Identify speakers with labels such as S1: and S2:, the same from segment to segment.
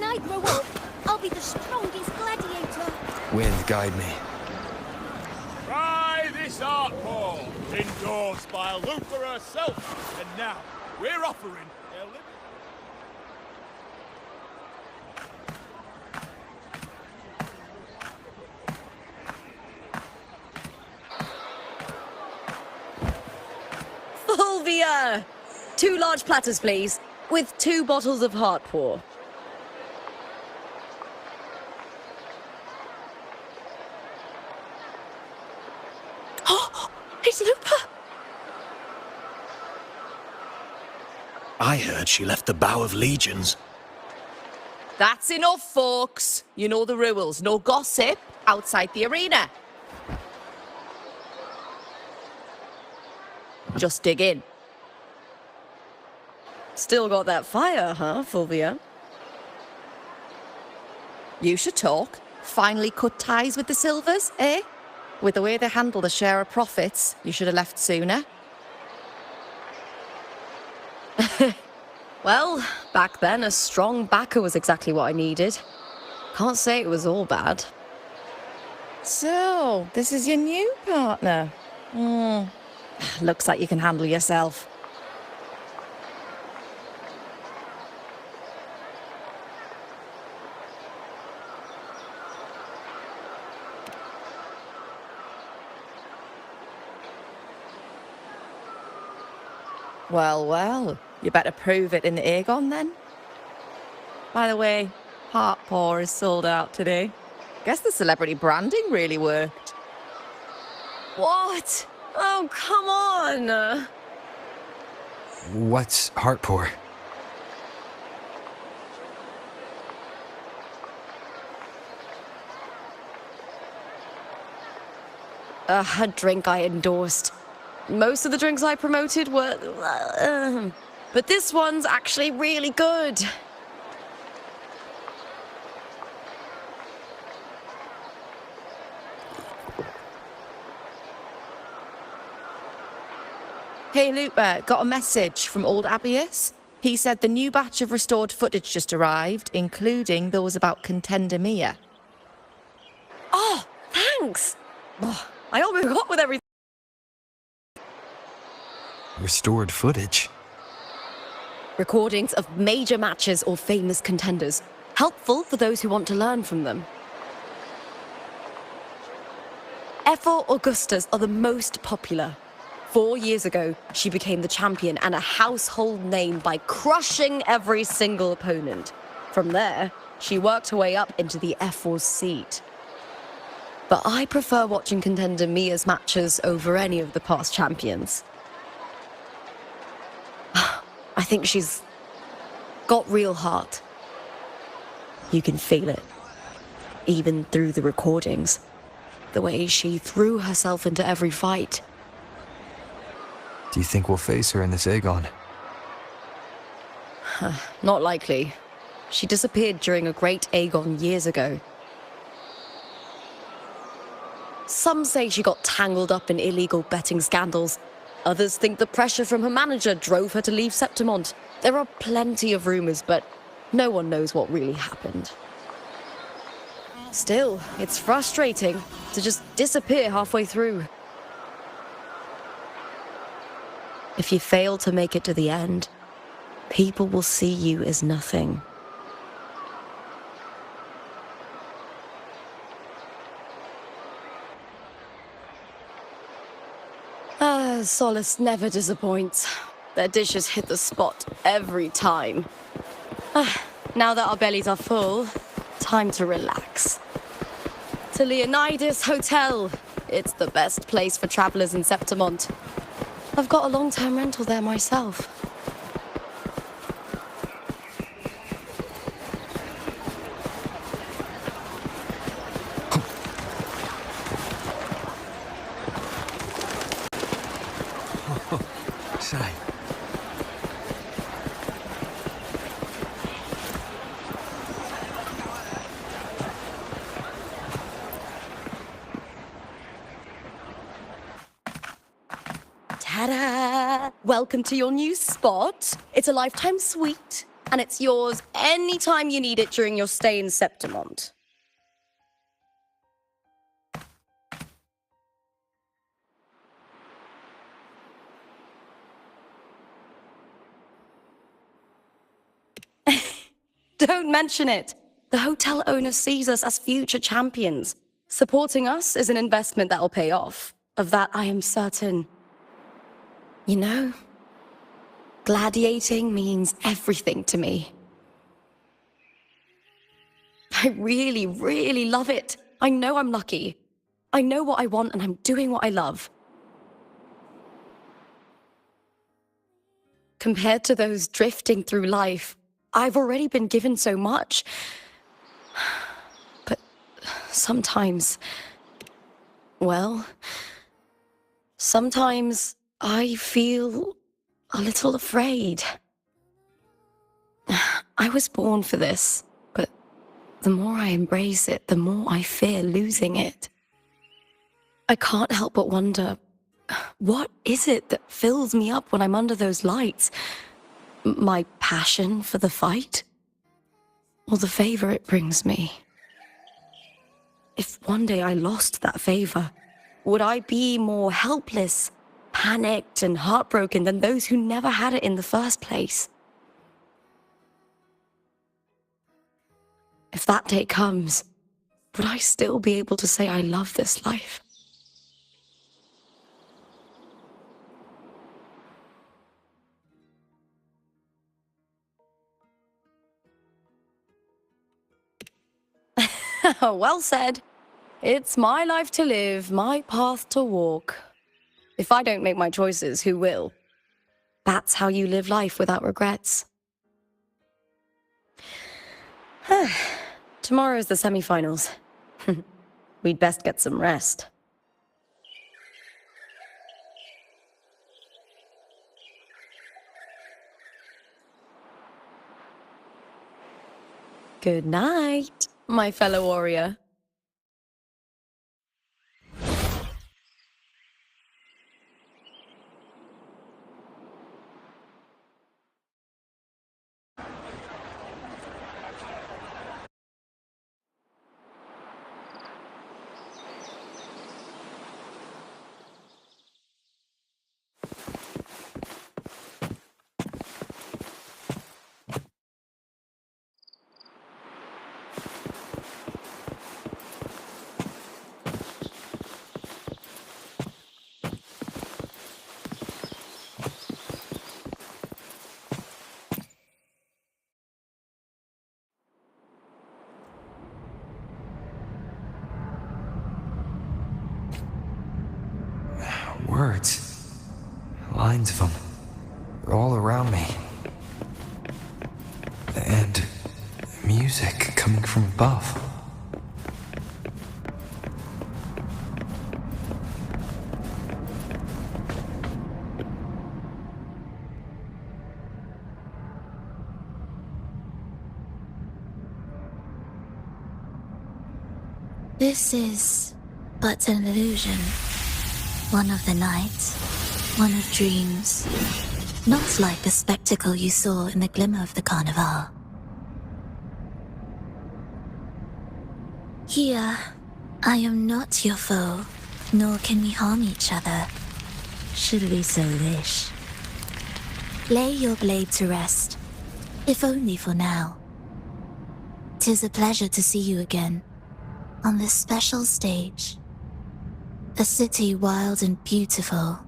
S1: I grow up, I'll be the strongest gladiator.
S2: Wind, guide me.
S3: Try this art form, endorsed by Luther herself. And now, we're offering a living...
S4: Fulvia! 2 large platters, please, with 2 bottles of heart pour. Oh, it's Lupa!
S5: I heard she left the Bow of Legions.
S6: That's enough, folks. You know the rules. No gossip outside the arena. Just dig in.
S4: Still got that fire, huh, Fulvia?
S6: You should talk. Finally cut ties with the Silvers, eh? With the way they handle the share of profits, you should have left sooner.
S4: Well, back then, a strong backer was exactly what I needed. Can't say it was all bad.
S6: So, this is your new partner.
S4: Looks like you can handle yourself.
S6: Well, well. You better prove it in the Aegon, then. By the way, Heart Pour is sold out today. Guess the celebrity branding really worked.
S4: What? Oh, come on!
S2: What's heart pour?
S4: A drink I endorsed. Most of the drinks I promoted were... but this one's actually really good.
S6: Hey, Lupa, got a message from old Abius. He said the new batch of restored footage just arrived, including those about Contender Mia.
S4: Oh, thanks! Oh, I almost got with everything.
S2: Restored footage?
S4: Recordings of major matches or famous contenders. Helpful for those who want to learn from them. Ethel Augustas are the most popular. 4 years ago, she became the champion and a household name by crushing every single opponent. From there, she worked her way up into the F4's seat. But I prefer watching Contender Mia's matches over any of the past champions. I think she's got real heart. You can feel it, even through the recordings. The way she threw herself into every fight.
S2: Do you think we'll face her in this Aegon?
S4: Not likely. She disappeared during a great Aegon years ago. Some say she got tangled up in illegal betting scandals. Others think the pressure from her manager drove her to leave Septimont. There are plenty of rumors, but no one knows what really happened. Still, it's frustrating to just disappear halfway through. If you fail to make it to the end, people will see you as nothing. Solace never disappoints. Their dishes hit the spot every time. Now that our bellies are full, time to relax. To Leonidas Hotel. It's the best place for travelers in Septimont. I've got a long-term rental there myself.
S2: Sai.
S4: Ta-da! Welcome to your new spot. It's a lifetime suite. and it's yours anytime you need it during your stay in Septimont. Don't mention it. The hotel owner sees us as future champions. Supporting us is an investment that'll pay off. Of that, I am certain. You know, gladiating means everything to me. I really, really love it. I know I'm lucky. I know what I want and I'm doing what I love. Compared to those drifting through life, I've already been given so much. But sometimes, well, sometimes I feel a little afraid. I was born for this, but the more I embrace it, the more I fear losing it. I can't help but wonder, what is it that fills me up when I'm under those lights? My passion for the fight? Or the favor it brings me? If one day I lost that favor, would I be more helpless, panicked, and heartbroken than those who never had it in the first place? If that day comes, would I still be able to say I love this life? Well said. It's my life to live, my path to walk. If I don't make my choices, who will? That's how you live life without regrets. Tomorrow's the semi-finals. We'd best get some rest. Good night, my fellow warrior.
S2: Words. Lines of them. They're all around me. And music coming from above.
S1: This is but an illusion. One of the nights, one of dreams. Not like the spectacle you saw in the glimmer of the carnival. Here, I am not your foe, nor can we harm each other, should we so wish. Lay your blade to rest, if only for now. 'Tis a pleasure to see you again, on this special stage. A city wild and beautiful,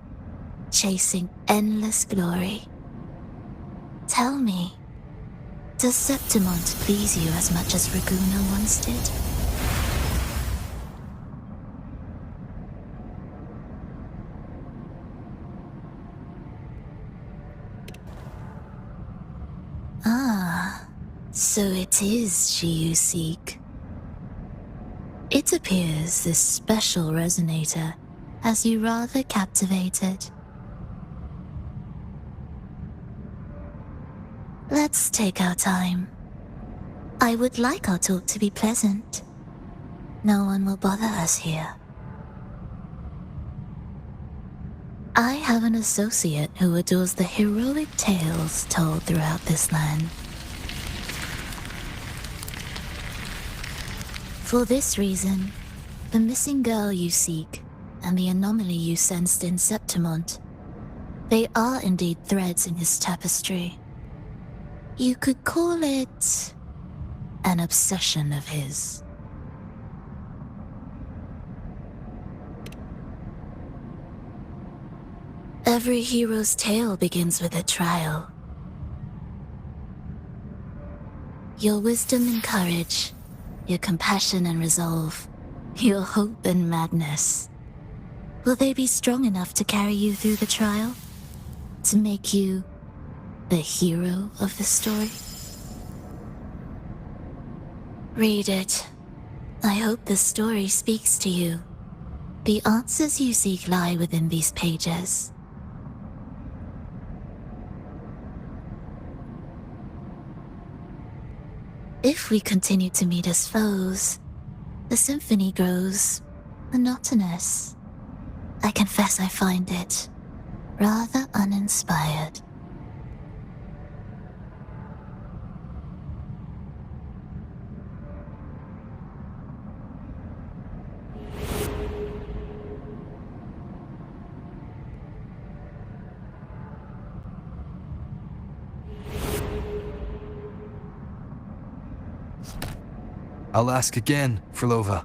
S1: chasing endless glory. Tell me, does Septimont please you as much as Raguna once did? Ah, so it is she you seek. It appears this special resonator has you rather captivated. Let's take our time. I would like our talk to be pleasant. No one will bother us here. I have an associate who adores the heroic tales told throughout this land. For this reason, the missing girl you seek and the anomaly you sensed in Septimont, they are indeed threads in his tapestry. You could call it an obsession of his. Every hero's tale begins with a trial. Your wisdom and courage, your compassion and resolve, your hope and madness. Will they be strong enough to carry you through the trial? To make you the hero of the story? Read it. I hope the story speaks to you. The answers you seek lie within these pages. If we continue to meet as foes, the symphony grows monotonous. I confess I find it rather uninspired.
S2: I'll ask again, Frolova.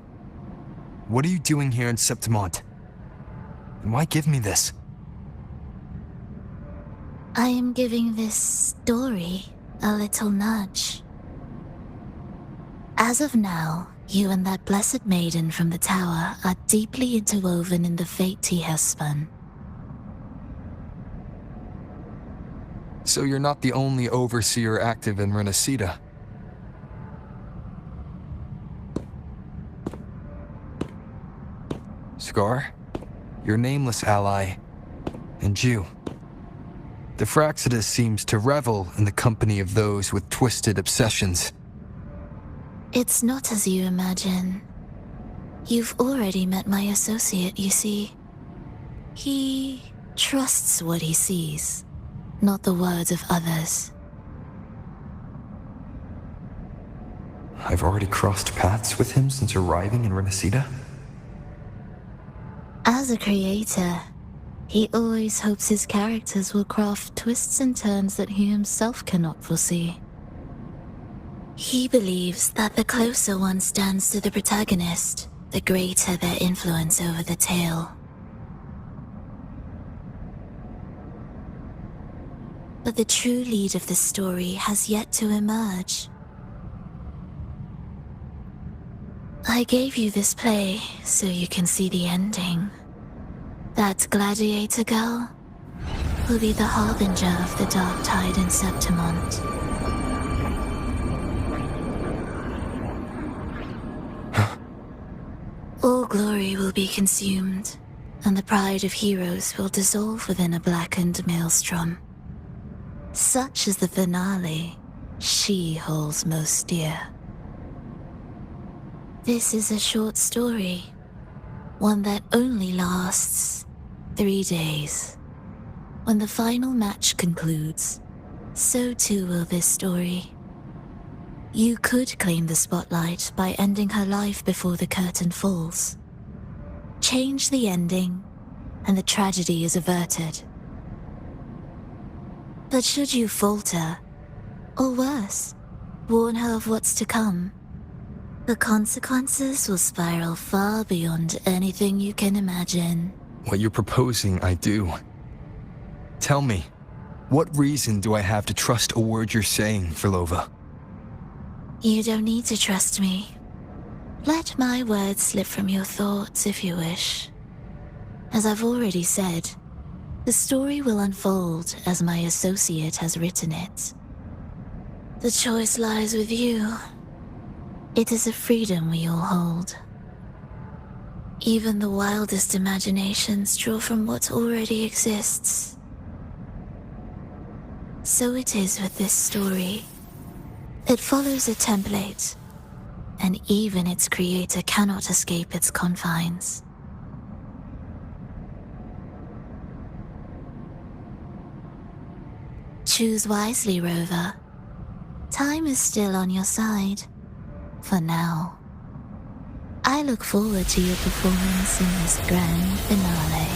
S2: What are you doing here in Septimont? And why give me this?
S1: I am giving this story a little nudge. As of now, you and that blessed maiden from the tower are deeply interwoven in the fate he has spun.
S2: So you're not the only overseer active in Renacida. Scar, your nameless ally, and you. The Fraxidus seems to revel in the company of those with twisted obsessions.
S1: It's not as you imagine. You've already met my associate, you see. He trusts what he sees, not the words of others.
S2: I've already crossed paths with him since arriving in Renacida.
S1: As a creator, he always hopes his characters will craft twists and turns that he himself cannot foresee. He believes that the closer one stands to the protagonist, the greater their influence over the tale. But the true lead of the story has yet to emerge. I gave you this play so you can see the ending. That gladiator girl will be the harbinger of the dark tide in Septimont. All glory will be consumed, and the pride of heroes will dissolve within a blackened maelstrom. Such is the finale she holds most dear. This is a short story, one that only lasts 3 days. When the final match concludes, so too will this story. You could claim the spotlight by ending her life before the curtain falls. Change the ending, and the tragedy is averted. But should you falter, or worse, warn her of what's to come, the consequences will spiral far beyond anything you can imagine.
S2: What you're proposing, I do. Tell me, what reason do I have to trust a word you're saying, Frolova?
S1: You don't need to trust me. Let my words slip from your thoughts if you wish. As I've already said, the story will unfold as my associate has written it. The choice lies with you. It is a freedom we all hold. Even the wildest imaginations draw from what already exists. So it is with this story. It follows a template, and even its creator cannot escape its confines. Choose wisely, Rover. Time is still on your side. For now. I look forward to your performance in this grand finale.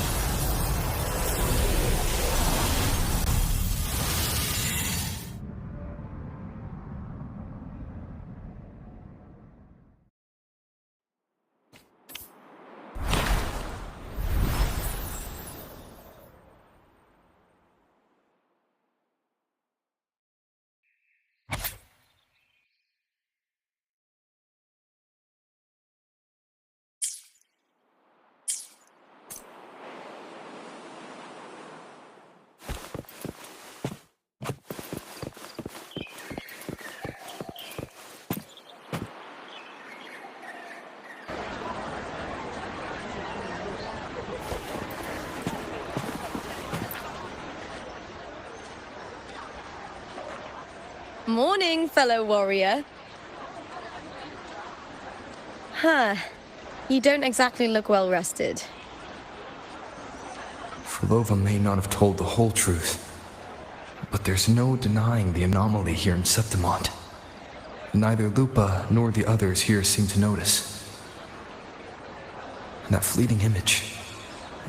S4: Morning, fellow warrior. Huh. You don't exactly look well rested.
S2: Frolova may not have told the whole truth, but there's no denying the anomaly here in Septimont. Neither Lupa nor the others here seem to notice. And that fleeting image,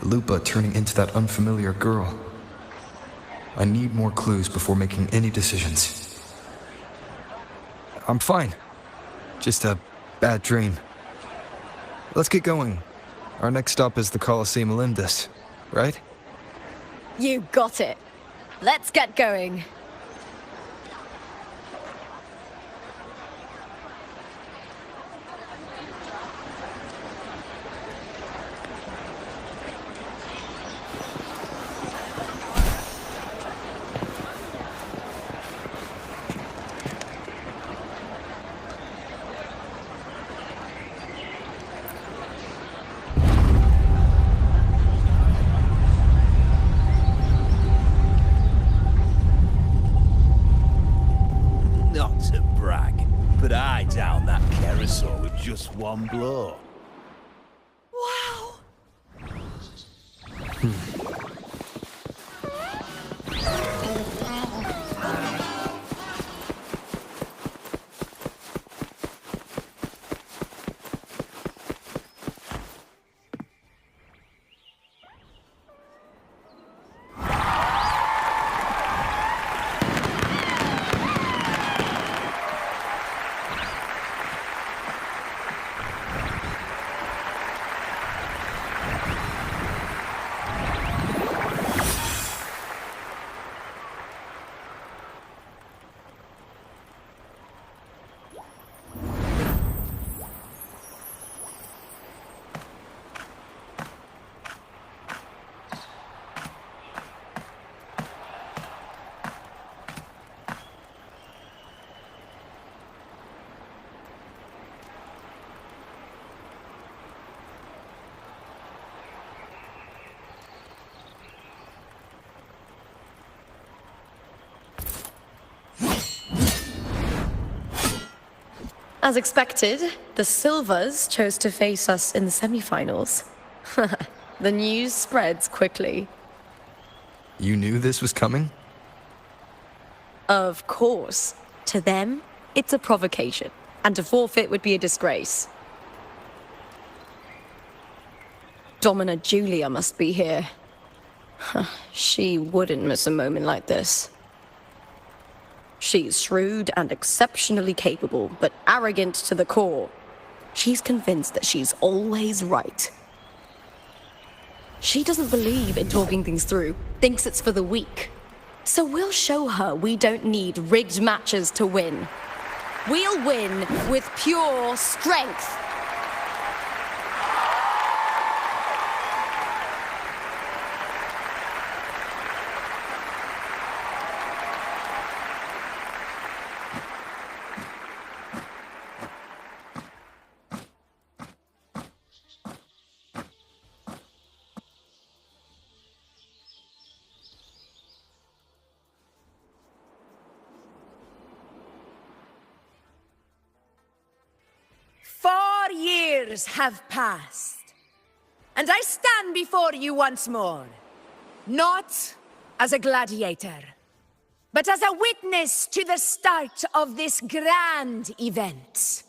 S2: Lupa turning into that unfamiliar girl. I need more clues before making any decisions. I'm fine. Just a bad dream. Let's get going. Our next stop is the Colosseum Olympus, right?
S4: You got it. Let's get going.
S3: Not to brag, but I downed that carousel with just one blow.
S4: Wow. As expected, the Silvers chose to face us in the semi-finals. The news spreads quickly.
S2: You knew this was coming?
S4: Of course. To them, it's a provocation, and to forfeit would be a disgrace. Domina Julia must be here. She wouldn't miss a moment like this. She's shrewd and exceptionally capable, but arrogant to the core. She's convinced that she's always right. She doesn't believe in talking things through, thinks it's for the weak. So we'll show her we don't need rigged matches to win. We'll win with pure strength.
S7: Years have passed, and I stand before you once more, not as a gladiator, but as a witness to the start of this grand event.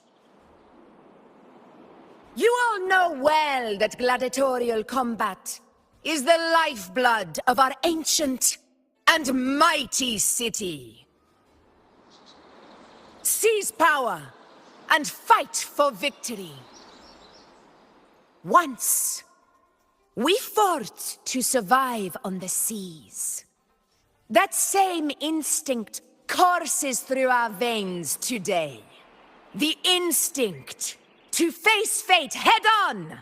S7: You all know well that gladiatorial combat is the lifeblood of our ancient and mighty city. Seize power and fight for victory. Once, we fought to survive on the seas. That same instinct courses through our veins today. The instinct to face fate head-on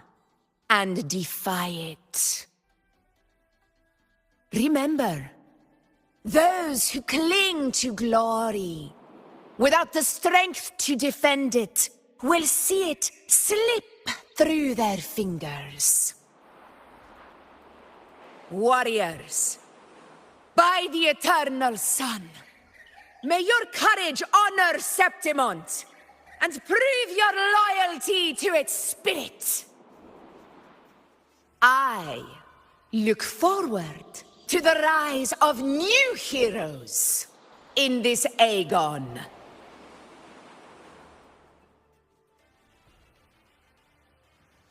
S7: and defy it. Remember, those who cling to glory without the strength to defend it will see it slip through their fingers. Warriors, by the eternal sun, may your courage honor Septimont and prove your loyalty to its spirit. I look forward to the rise of new heroes in this Aegon.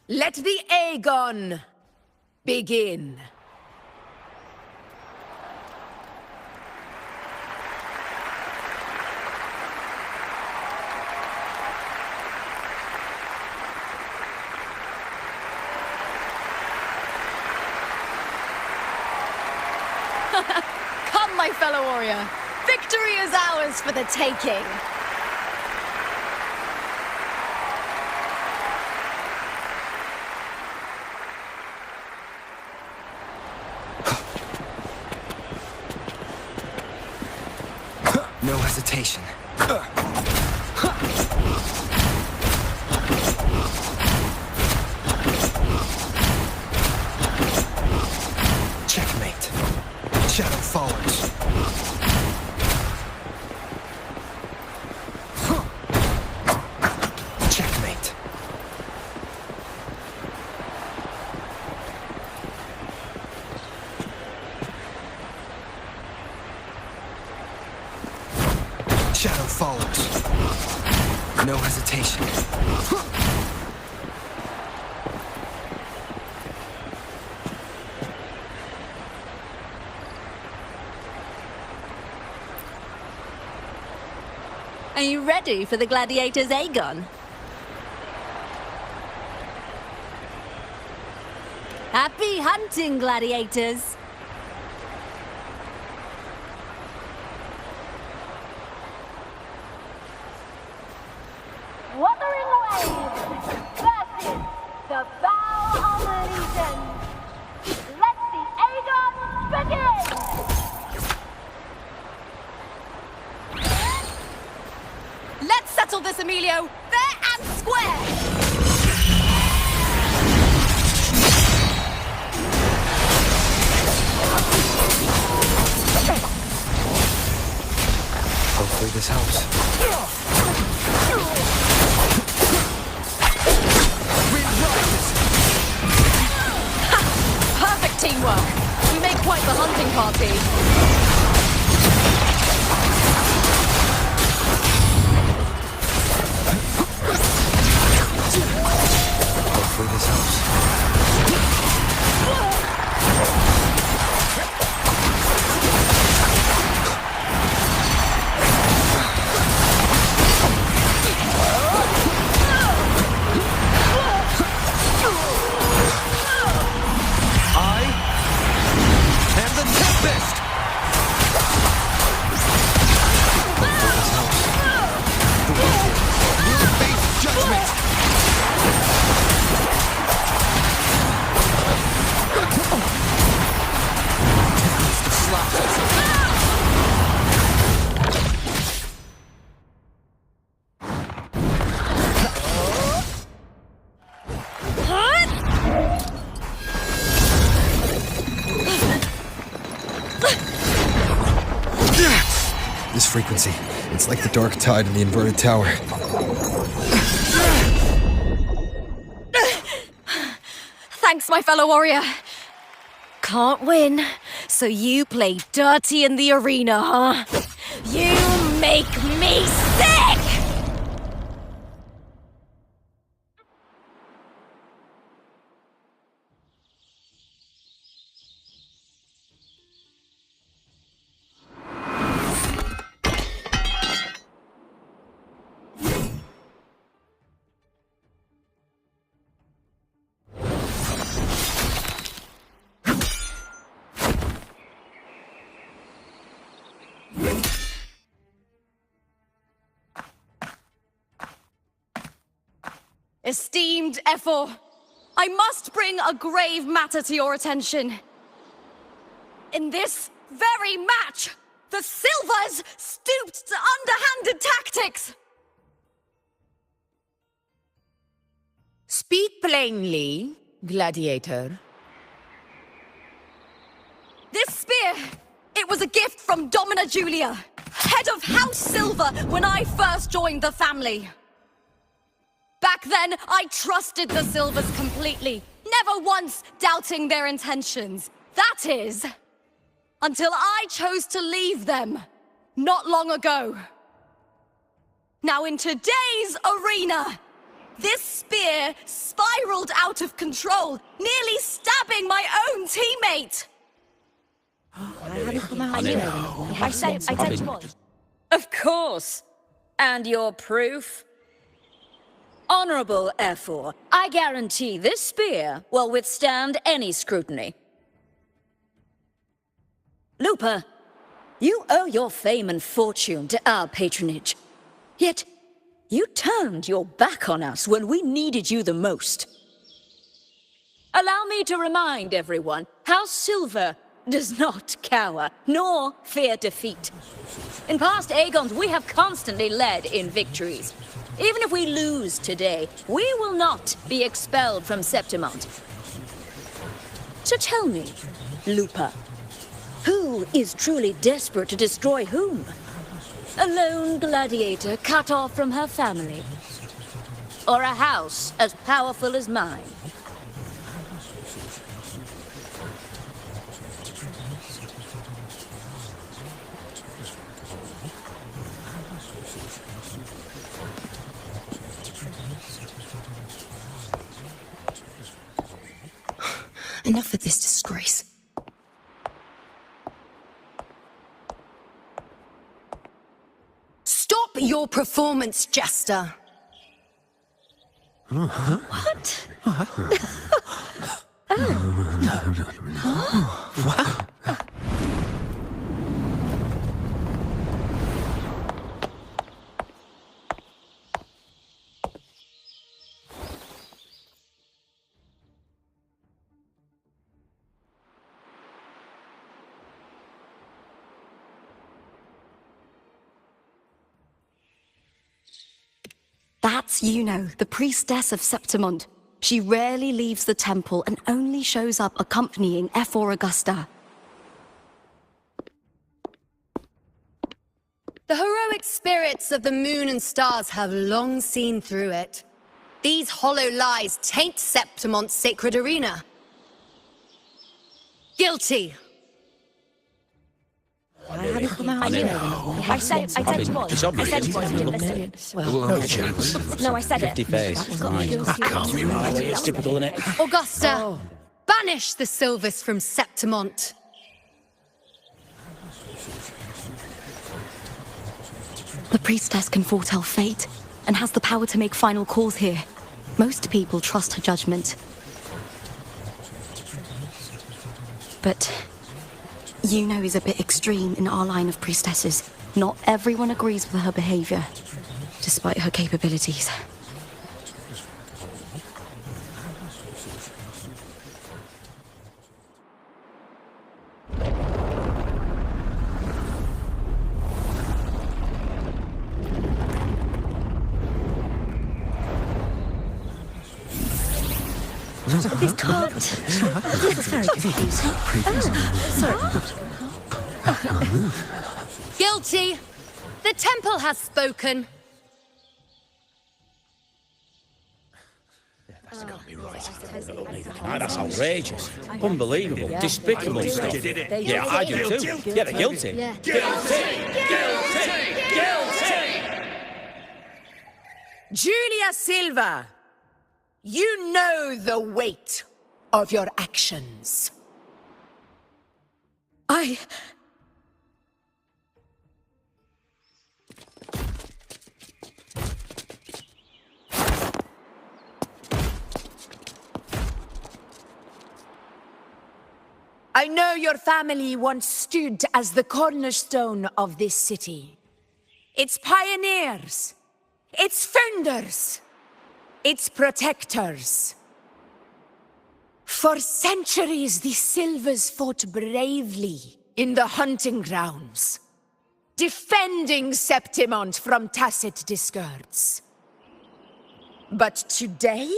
S7: Let the Aegon begin.
S4: Come, my fellow warrior. Victory is ours for the taking.
S2: No hesitation. Checkmate. Shadow forwards. Checkmate. Shadow forwards. No hesitation.
S1: Are you ready for the gladiators, Aegon? Happy hunting, gladiators!
S8: Wuthering Waves versus the Bow of Legion. Let the Aegon begin!
S4: Let's settle this, Emilio. Fair and square.
S2: Hopefully this helps.
S4: Perfect teamwork. We make quite the hunting party.
S2: Hopefully this helps. I am the Tempest! Hopefully this helps. The wicked will face judgment! The slap. This frequency, it's like the dark tide in the inverted tower.
S4: Thanks, my fellow warrior. Can't win, so you play dirty in the arena, huh? You make me sick! Esteemed Efor, I must bring a grave matter to your attention. In this very match, the Silvers stooped to underhanded tactics.
S7: Speak plainly, gladiator.
S4: This spear, it was a gift from Domina Julia, head of House Silver, when I first joined the family. Back then, I trusted the Silvers completely, never once doubting their intentions. That is, until I chose to leave them, not long ago. Now in today's arena, this spear spiraled out of control, nearly stabbing my own teammate.
S9: I said it was. Of course. And your proof? Honorable Efor, I guarantee this spear will withstand any scrutiny. Lupa, you owe your fame and fortune to our patronage. Yet, you turned your back on us when we needed you the most. Allow me to remind everyone, House Silver does not cower, nor fear defeat. In past Aegons, we have constantly led in victories. Even if we lose today, we will not be expelled from Septimont. So tell me, Lupa, who is truly desperate to destroy whom? A lone gladiator cut off from her family? Or a house as powerful as mine?
S7: Enough of this disgrace. Stop your performance, Jester.
S4: What? That's Yuno, the priestess of Septimont. She rarely leaves the temple and only shows up accompanying Efor Augusta.
S7: The heroic spirits of the moon and stars have long seen through it. These hollow lies taint Septimont's sacred arena. Guilty.
S9: I said it was.
S5: No chance.
S4: No, I said it.
S5: 50 face. That can't be right. It's typical, isn't it?
S7: Augusta, banish the Silvers from Septimont.
S4: The priestess can foretell fate and has the power to make final calls here. Most people trust her judgment. But Yuno is a bit extreme in our line of priestesses. Not everyone agrees with her behavior, despite her capabilities. This can't. This is very confusing. Sorry.
S7: Guilty. The temple has spoken.
S5: That's got to be right. That's outrageous. Unbelievable. Despicable stuff. Yeah, I do too. Yeah, they're guilty.
S7: Julia Silva, you know the weight of your actions. I know your family once stood as the cornerstone of this city. Its pioneers, its founders. its protectors. For centuries, the Silvers fought bravely in the hunting grounds, defending Septimont from tacit discards. But today,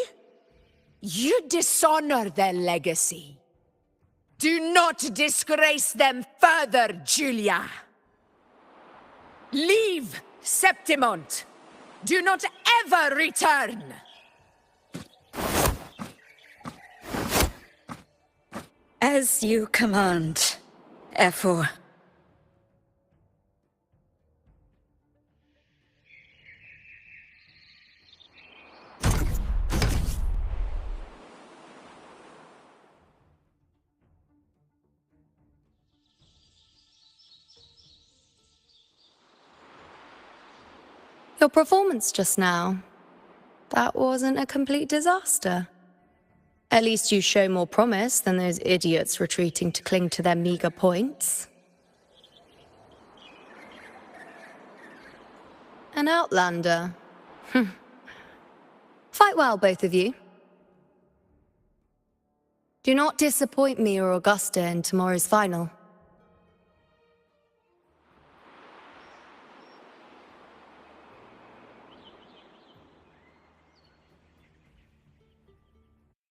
S7: you dishonor their legacy. Do not disgrace them further, Julia. Leave Septimont. Do not ever return.
S9: As you command, Efor.
S10: Your performance just now, that wasn't a complete disaster. At least you show more promise than those idiots retreating to cling to their meager points. An outlander. Fight well, both of you. Do not disappoint me or Augusta in tomorrow's final.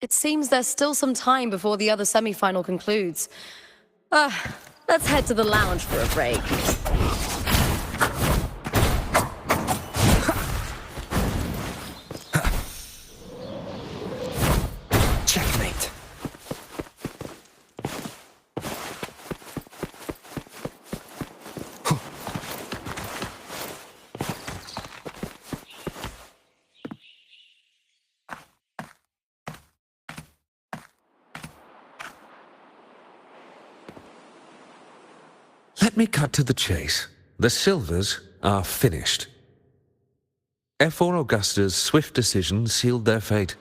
S4: It seems there's still some time before the other semi-final concludes. Let's head to the lounge for a break.
S2: Checkmate.
S11: Let me cut to the chase. The Silvers are finished. Efor Augusta's swift decision sealed their fate.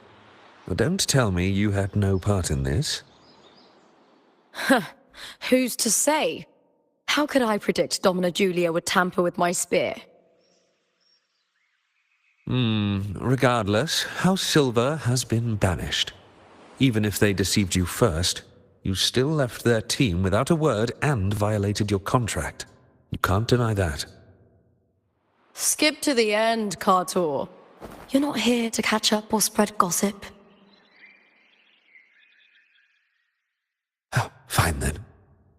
S11: But don't tell me you had no part in this.
S4: Who's to say? How could I predict Domina Julia would tamper with my spear?
S11: Regardless, House Silver has been banished. Even if they deceived you first, you still left their team without a word and violated your contract. You can't deny that.
S4: Skip to the end, Cartor. You're not here to catch up or spread gossip.
S11: Fine then.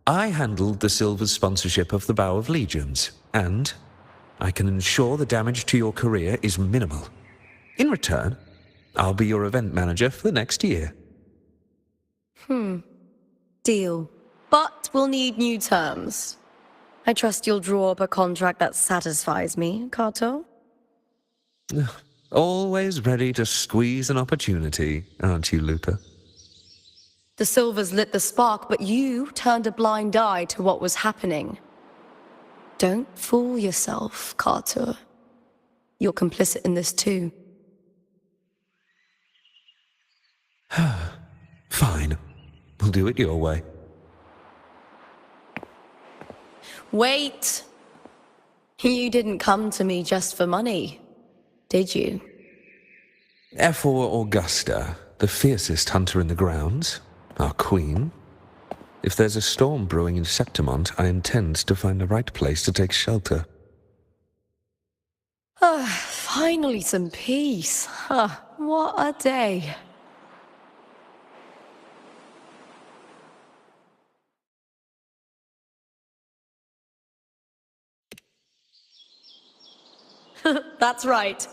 S11: I handled the Silver's sponsorship of the Bow of Legions, and I can ensure the damage to your career is minimal. In return, I'll be your event manager for the next year.
S4: Deal. But we'll need new terms. I trust you'll draw up a contract that satisfies me, Carto?
S11: Always ready to squeeze an opportunity, aren't you, Lupa?
S4: The Silvers lit the spark, but you turned a blind eye to what was happening. Don't fool yourself, Carter. You're complicit in this too.
S11: Fine. We'll do it your way.
S4: Wait! You didn't come to me just for money, did you?
S11: Efor Augusta, the fiercest hunter in the grounds, our queen. If there's a storm brewing in Septimont, I intend to find the right place to take shelter.
S4: Finally some peace. What a day. That's right.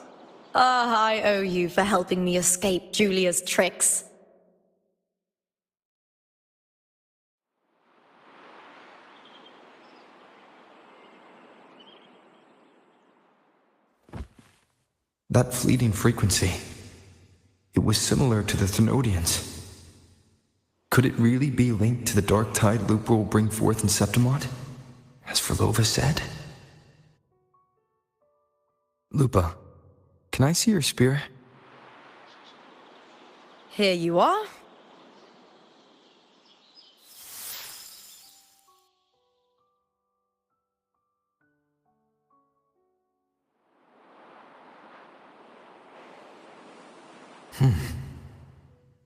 S4: I owe you for helping me escape Julia's tricks.
S2: That fleeting frequency, it was similar to the Thenodians. Could it really be linked to the dark tide Lupa will bring forth in Septimont, as Verlova said? Lupa, can I see your spear?
S4: Here you are.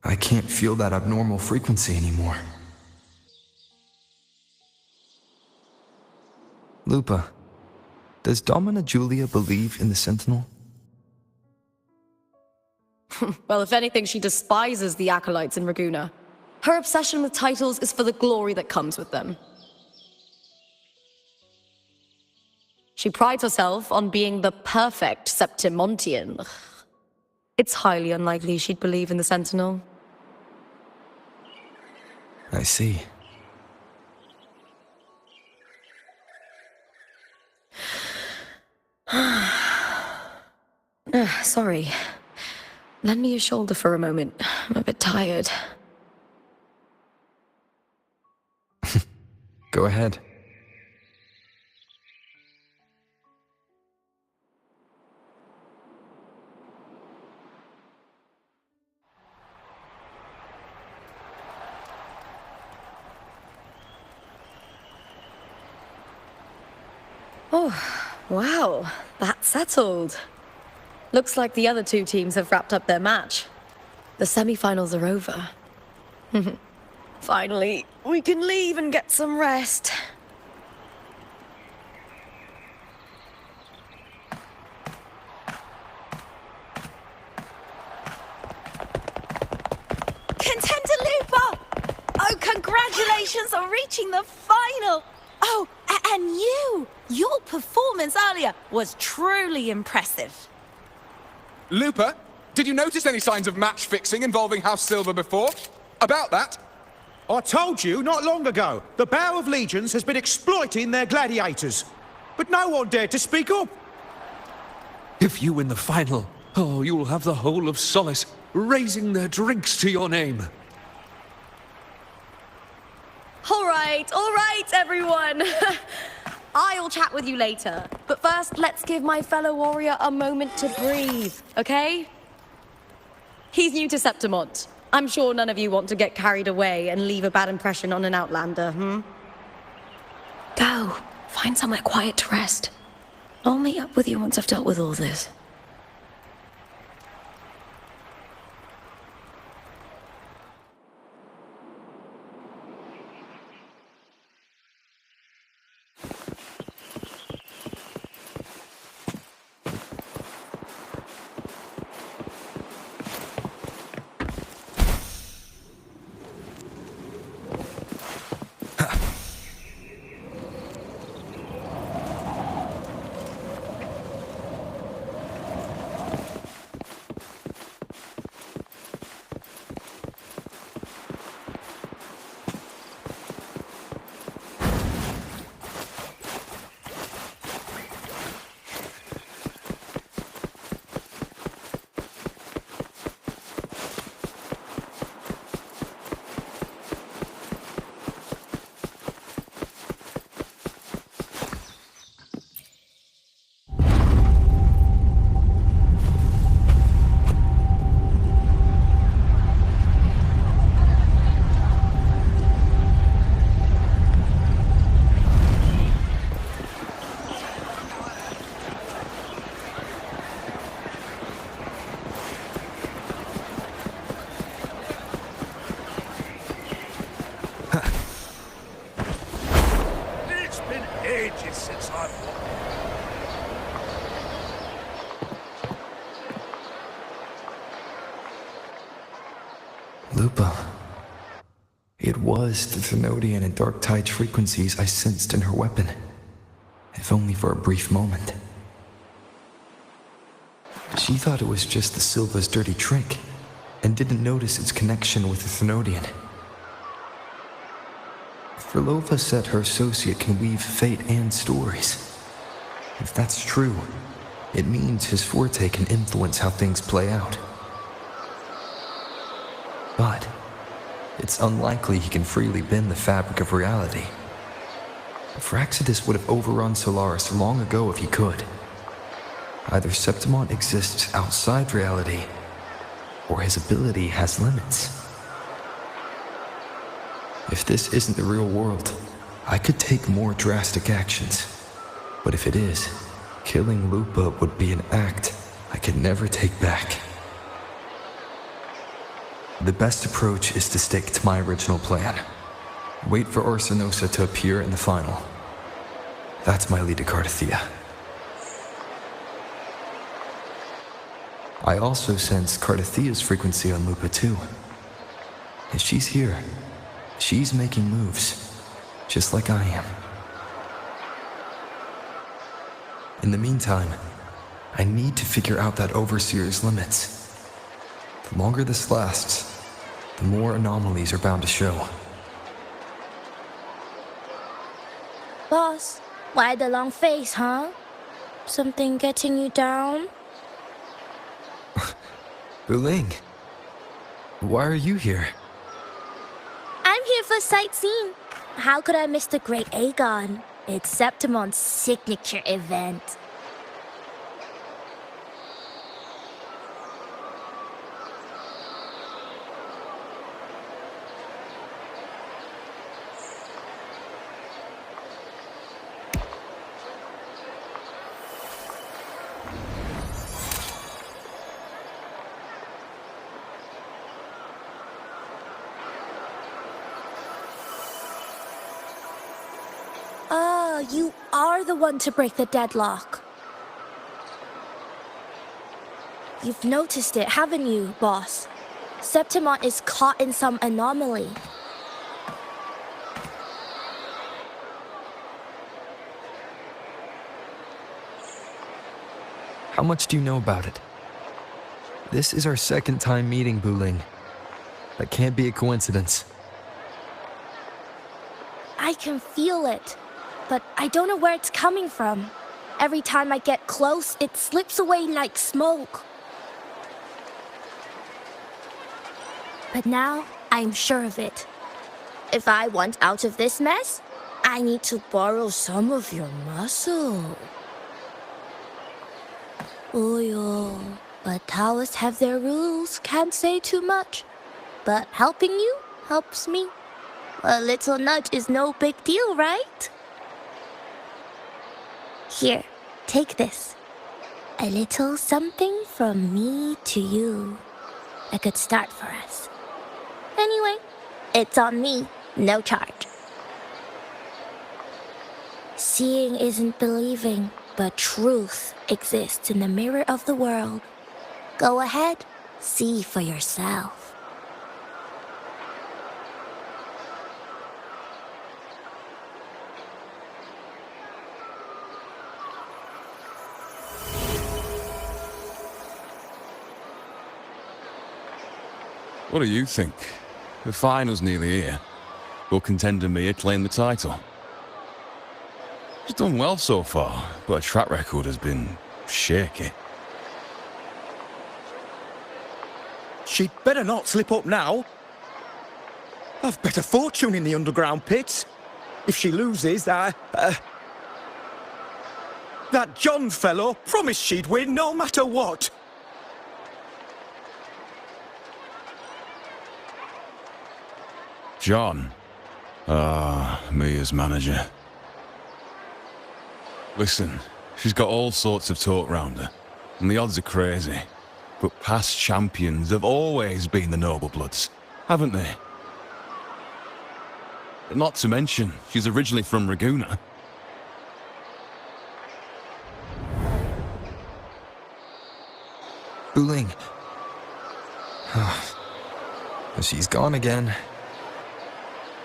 S2: I can't feel that abnormal frequency anymore. Lupa, does Domina Julia believe in the Sentinel?
S4: Well, if anything, she despises the acolytes in Raguna. Her obsession with titles is for the glory that comes with them. She prides herself on being the perfect Septimontian. It's highly unlikely she'd believe in the Sentinel.
S2: I see.
S4: Sorry. Lend me your shoulder for a moment. I'm a bit tired.
S2: Go ahead.
S4: Oh, wow. That's settled. Looks like the other two teams have wrapped up their match. The semi-finals are over. Finally, we can leave and get some rest.
S7: Contender Lupa! Oh, congratulations on reaching the final! Oh, and you! Your performance earlier was truly impressive.
S12: Lupa, did you notice any signs of match fixing involving House Silver before? About that?
S13: I told you not long ago, the Bow of Legions has been exploiting their gladiators. But no one dared to speak up.
S11: If you win the final, oh, you'll have the whole of Solace raising their drinks to your name.
S4: All right, everyone. I'll chat with you later. But first, let's give my fellow warrior a moment to breathe, okay? He's new to Septimont. I'm sure none of you want to get carried away and leave a bad impression on an outlander, Go. Find somewhere quiet to rest. I'll meet up with you once I've dealt with all this.
S2: Lupa. It was the Thenodian and Dark Tide frequencies I sensed in her weapon, if only for a brief moment. She thought it was just the Silva's dirty trick, and didn't notice its connection with the Thenodian. Frolova said her associate can weave fate and stories. If that's true, it means his forte can influence how things play out. But it's unlikely he can freely bend the fabric of reality. Fraxidus would have overrun Solaris long ago if he could. Either Septimont exists outside reality, or his ability has limits. If this isn't the real world, I could take more drastic actions. But if it is, killing Lupa would be an act I could never take back. The best approach is to stick to my original plan. Wait for Orsinosa to appear in the final. That's my lead to Cardathia. I also sense Cardathia's frequency on Lupa too. If she's here, she's making moves, just like I am. In the meantime, I need to figure out that Overseer's limits. The longer this lasts, the more anomalies are bound to show.
S1: Boss, why the long face, huh? Something getting you down?
S2: Buling, why are you here?
S1: I'm here for sightseeing. How could I miss the Great Aegon? It's Septimon's signature event. You are the one to break the deadlock. You've noticed it, haven't you, boss? Septimon is caught in some anomaly.
S2: How much do you know about it? This is our second time meeting, Buling. That can't be a coincidence.
S1: I can feel it, but I don't know where it's coming from. Every time I get close, it slips away like smoke. But now, I'm sure of it. If I want out of this mess, I need to borrow some of your muscle. Oh, but Taoists have their rules, can't say too much. But helping you helps me. A little nudge is no big deal, right? Here, take this. A little something from me to you. A good start for us. Anyway, it's on me, no charge. Seeing isn't believing, but truth exists in the mirror of the world. Go ahead, see for yourself.
S12: What do you think? The final's nearly here. Will contender Mia claim the title? She's done well so far, but her track record has been shaky.
S13: She'd better not slip up now. I've better fortune in the underground pits. If she loses, that John fellow promised she'd win no matter what.
S12: John? Mia's manager. Listen, she's got all sorts of talk round her, and the odds are crazy. But past champions have always been the noble bloods, haven't they? Not to mention, she's originally from Raguna.
S2: Buling. She's gone again.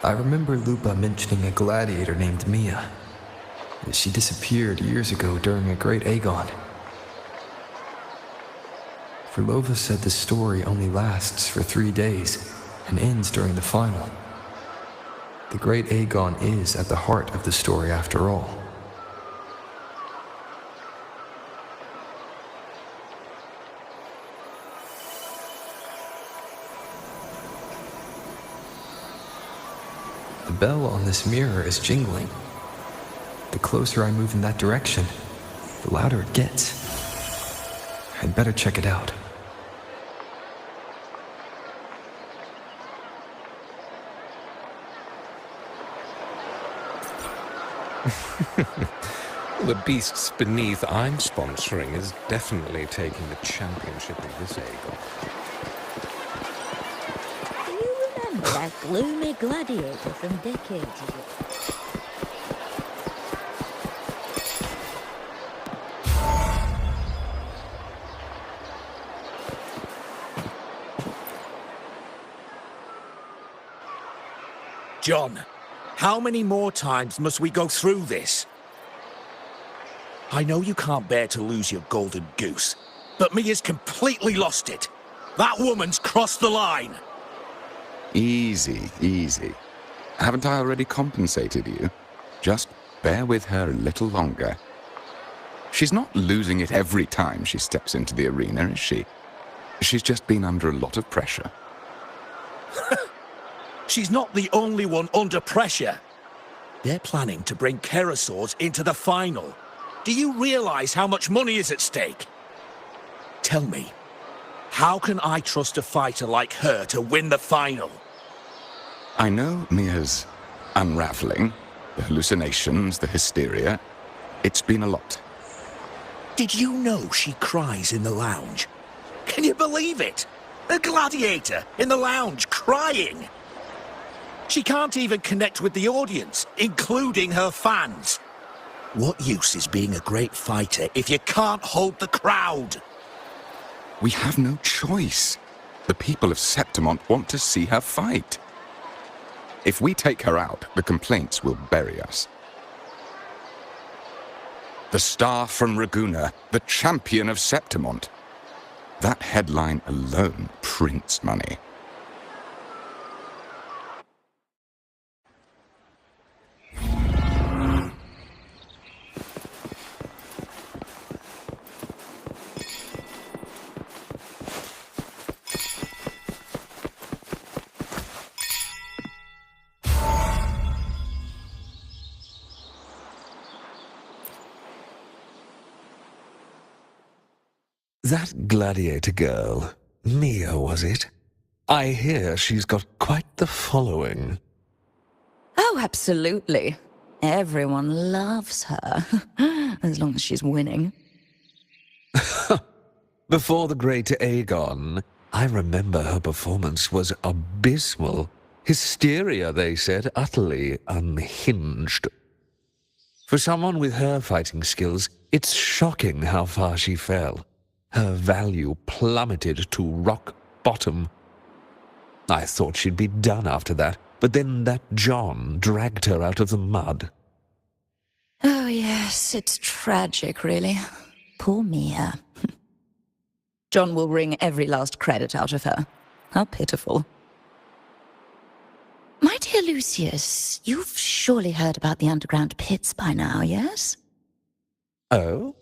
S2: I remember Lupa mentioning a gladiator named Mia. She disappeared years ago during a Great Aegon. Verlova said the story only lasts for 3 days and ends during the final. The Great Aegon is at the heart of the story after all. The bell on this mirror is jingling. The closer I move in that direction, the louder it gets. I'd better check it out.
S11: The beasts beneath I'm sponsoring is definitely taking the championship of this Aegon.
S9: that gloomy gladiator from decades ago.
S14: John, how many more times must we go through this? I know you can't bear to lose your golden goose, but Mia's completely lost it. That woman's crossed the line.
S15: Easy, easy. Haven't I already compensated you? Just bear with her a little longer. She's not losing it every time she steps into the arena, is she? She's just been under a lot of pressure.
S14: She's not the only one under pressure. They're planning to bring Kerasaurs into the final. Do you realize how much money is at stake? Tell me, how can I trust a fighter like her to win the final?
S15: I know Mia's unraveling, the hallucinations, the hysteria. It's been a lot.
S14: Did you know she cries in the lounge? Can you believe it? A gladiator in the lounge crying. She can't even connect with the audience, including her fans. What use is being a great fighter if you can't hold the crowd?
S15: We have no choice. The people of Septimont want to see her fight. If we take her out, the complaints will bury us. The star from Raguna, the champion of Septimont. That headline alone prints money.
S11: That gladiator girl, Mia, was it? I hear she's got quite the following.
S9: Oh, absolutely. Everyone loves her, as long as she's winning.
S11: Before the great Aegon, I remember her performance was abysmal. Hysteria, they said, utterly unhinged. For someone with her fighting skills, it's shocking how far she fell. Her value plummeted to rock bottom. I thought she'd be done after that, but then that John dragged her out of the mud.
S9: Oh, yes, it's tragic, really. Poor Mia. John will wring every last credit out of her. How pitiful. My dear Lucius, you've surely heard about the underground pits by now, yes?
S11: Oh?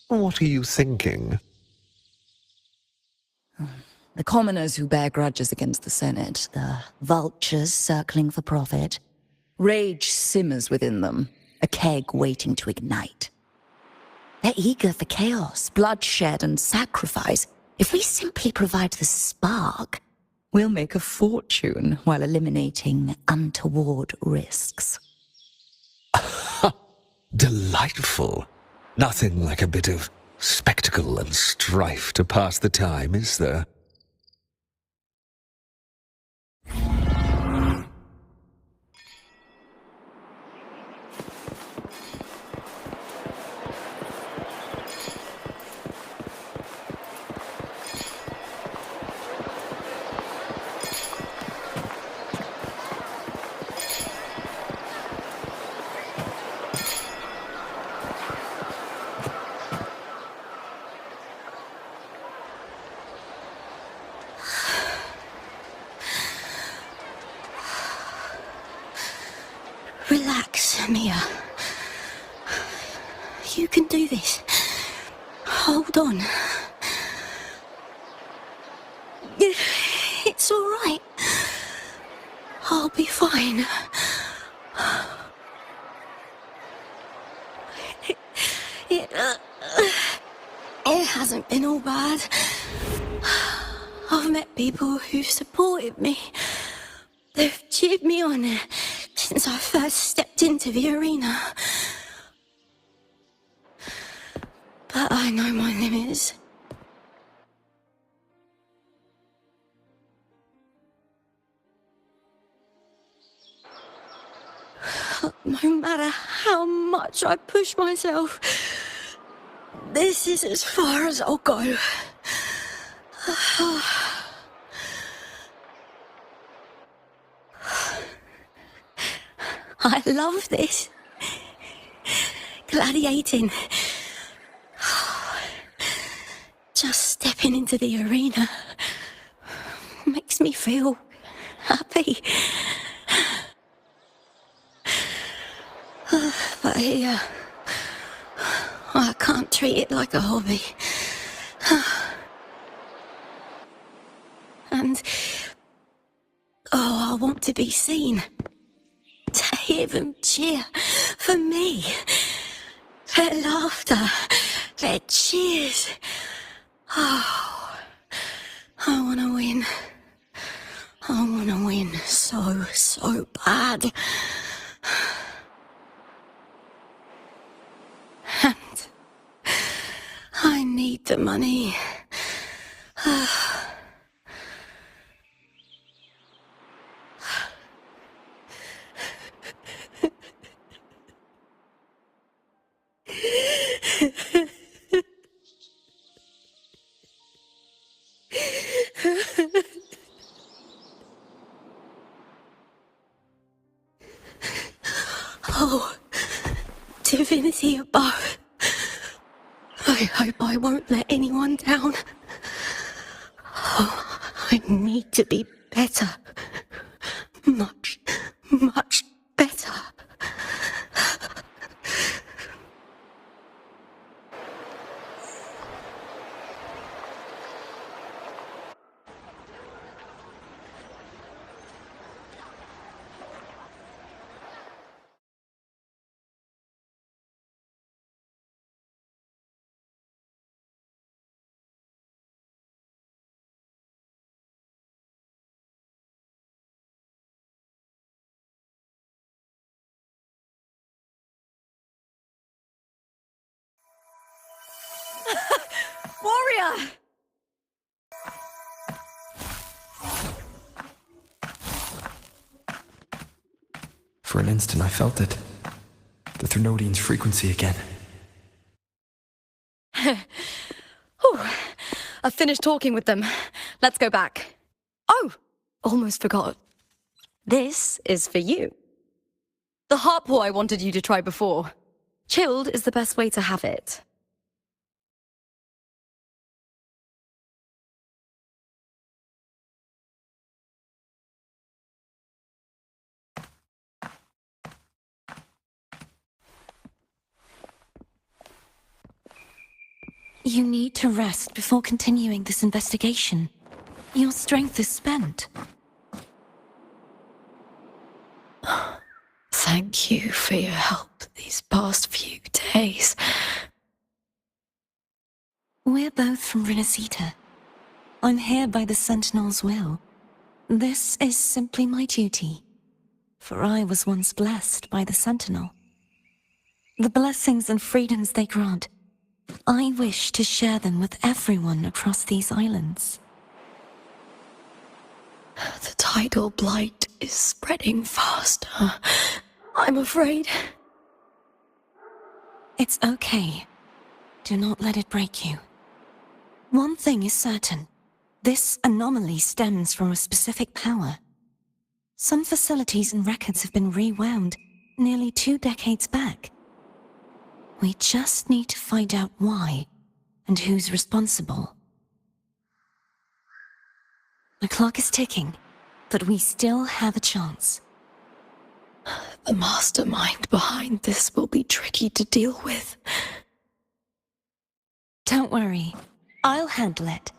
S11: What are you thinking?
S9: The commoners who bear grudges against the Senate, the vultures circling for profit. Rage simmers within them, a keg waiting to ignite. They're eager for chaos, bloodshed, and sacrifice. If we simply provide the spark, we'll make a fortune while eliminating untoward risks.
S11: Delightful. Nothing like a bit of spectacle and strife to pass the time, is there?
S1: Relax, Mia. You can do this. Hold on. It's all right. I'll be fine. It hasn't been all bad. I've met people who've supported me. They've cheered me on since I first stepped into the arena. But I know my limits.
S9: No matter how much I push myself, this is as far as I'll go. I love this. Gladiating. Just stepping into the arena makes me feel happy. But here, I can't treat it like a hobby. And, I want to be seen. To hear them cheer for me. Their laughter, their cheers. Oh, I want to win. I want to win so bad. And I need the money. Oh, divinity above. I hope I won't let anyone down. Oh, I need to be better. Much better. Warrior!
S2: For an instant, I felt it. The Thrunodian's frequency again.
S4: Whew. I've finished talking with them. Let's go back. Oh, almost forgot. This is for you. The harp I wanted you to try before. Chilled is the best way to have it.
S1: You need to rest before continuing this investigation. Your strength is spent.
S9: Thank you for your help these past few days.
S1: We're both from Renacita. I'm here by the Sentinel's will. This is simply my duty, for I was once blessed by the Sentinel. The blessings and freedoms they grant, I wish to share them with everyone across these islands.
S9: The tidal blight is spreading faster. I'm afraid.
S1: It's okay. Do not let it break you. One thing is certain. This anomaly stems from a specific power. Some facilities and records have been rewound nearly 2 decades back. We just need to find out why and who's responsible. The clock is ticking, but we still have a chance.
S9: The mastermind behind this will be tricky to deal with.
S1: Don't worry, I'll handle it.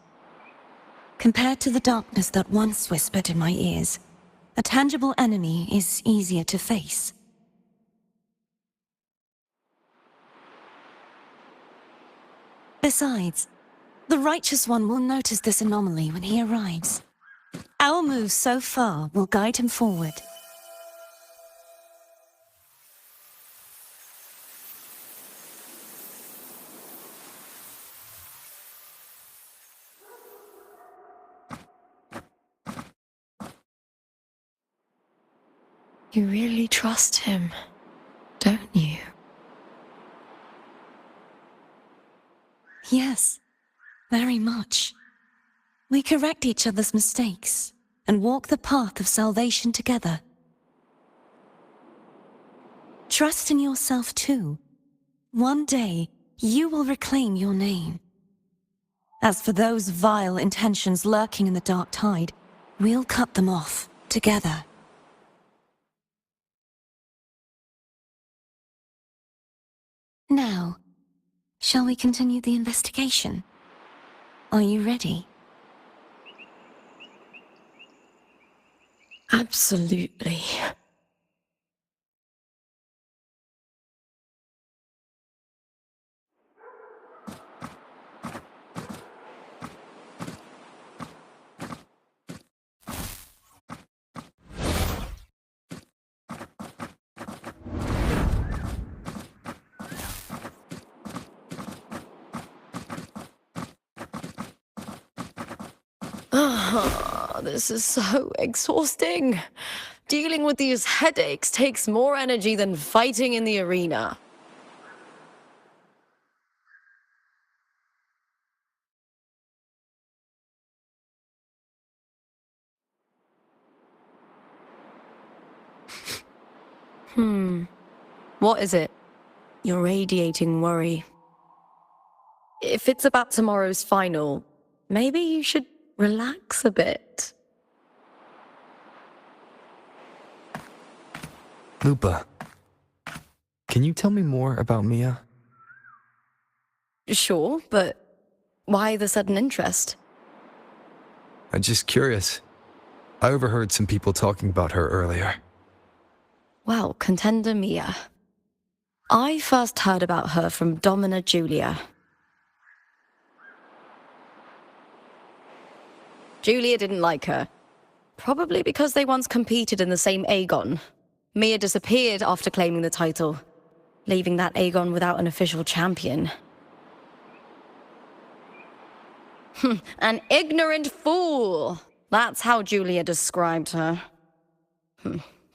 S1: Compared to the darkness that once whispered in my ears, a tangible enemy is easier to face. Besides, the Righteous One will notice this anomaly when he arrives. Our moves so far will guide him forward.
S9: You really trust him?
S10: don't you?
S16: Yes, very much. We correct each other's mistakes and walk the path of salvation together. Trust in yourself too. One day, you will reclaim your name. As for those vile intentions lurking in the dark tide, we'll cut them off together. Now, shall we continue the investigation? Are you ready?
S10: Absolutely. This is so exhausting. Dealing with these headaches takes more energy than fighting in the arena. What is it? You're radiating worry. If it's about tomorrow's final, maybe you should relax a bit.
S2: Lupa, can you tell me more about Mia?
S10: Sure, but why the sudden interest?
S2: I'm just curious. I overheard some people talking about her earlier.
S10: Well, contender Mia. I first heard about her from Domina Julia. Julia didn't like her. Probably because they once competed in the same Aegon. Mia disappeared after claiming the title, leaving that Aegon without an official champion. An ignorant fool! That's how Julia described her.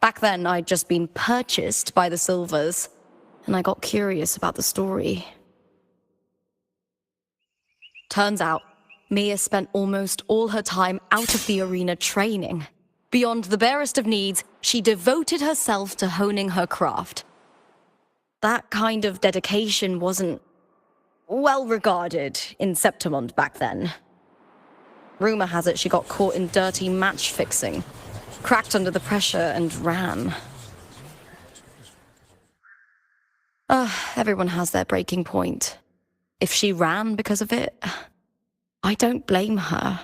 S10: Back then, I'd just been purchased by the Silvers, and I got curious about the story. Turns out, Mia spent almost all her time out of the arena training. Beyond the barest of needs, she devoted herself to honing her craft. That kind of dedication wasn't well regarded in Septimond back then. Rumor has it she got caught in dirty match fixing, cracked under the pressure and ran. Everyone has their breaking point. If she ran because of it, I don't blame her.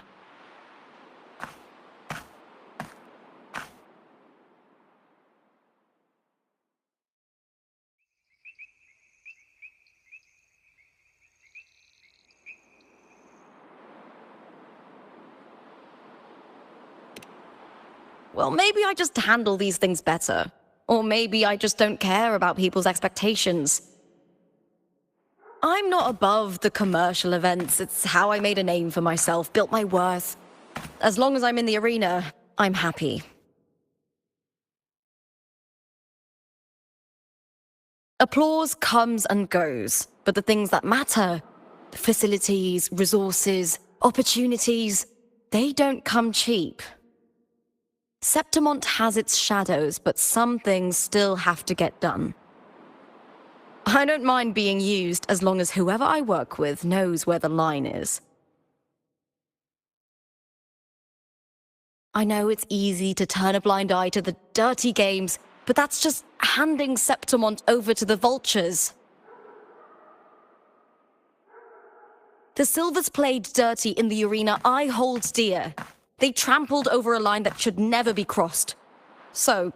S10: Well, maybe I just handle these things better. Or maybe I just don't care about people's expectations. I'm not above the commercial events. It's how I made a name for myself, built my worth. As long as I'm in the arena, I'm happy. Applause comes and goes, but the things that matter, facilities, resources, opportunities, they don't come cheap. Septimont has its shadows, but some things still have to get done. I don't mind being used as long as whoever I work with knows where the line is. I know it's easy to turn a blind eye to the dirty games, but that's just handing Septimont over to the vultures. The Silvers played dirty in the arena I hold dear. They trampled over a line that should never be crossed. So,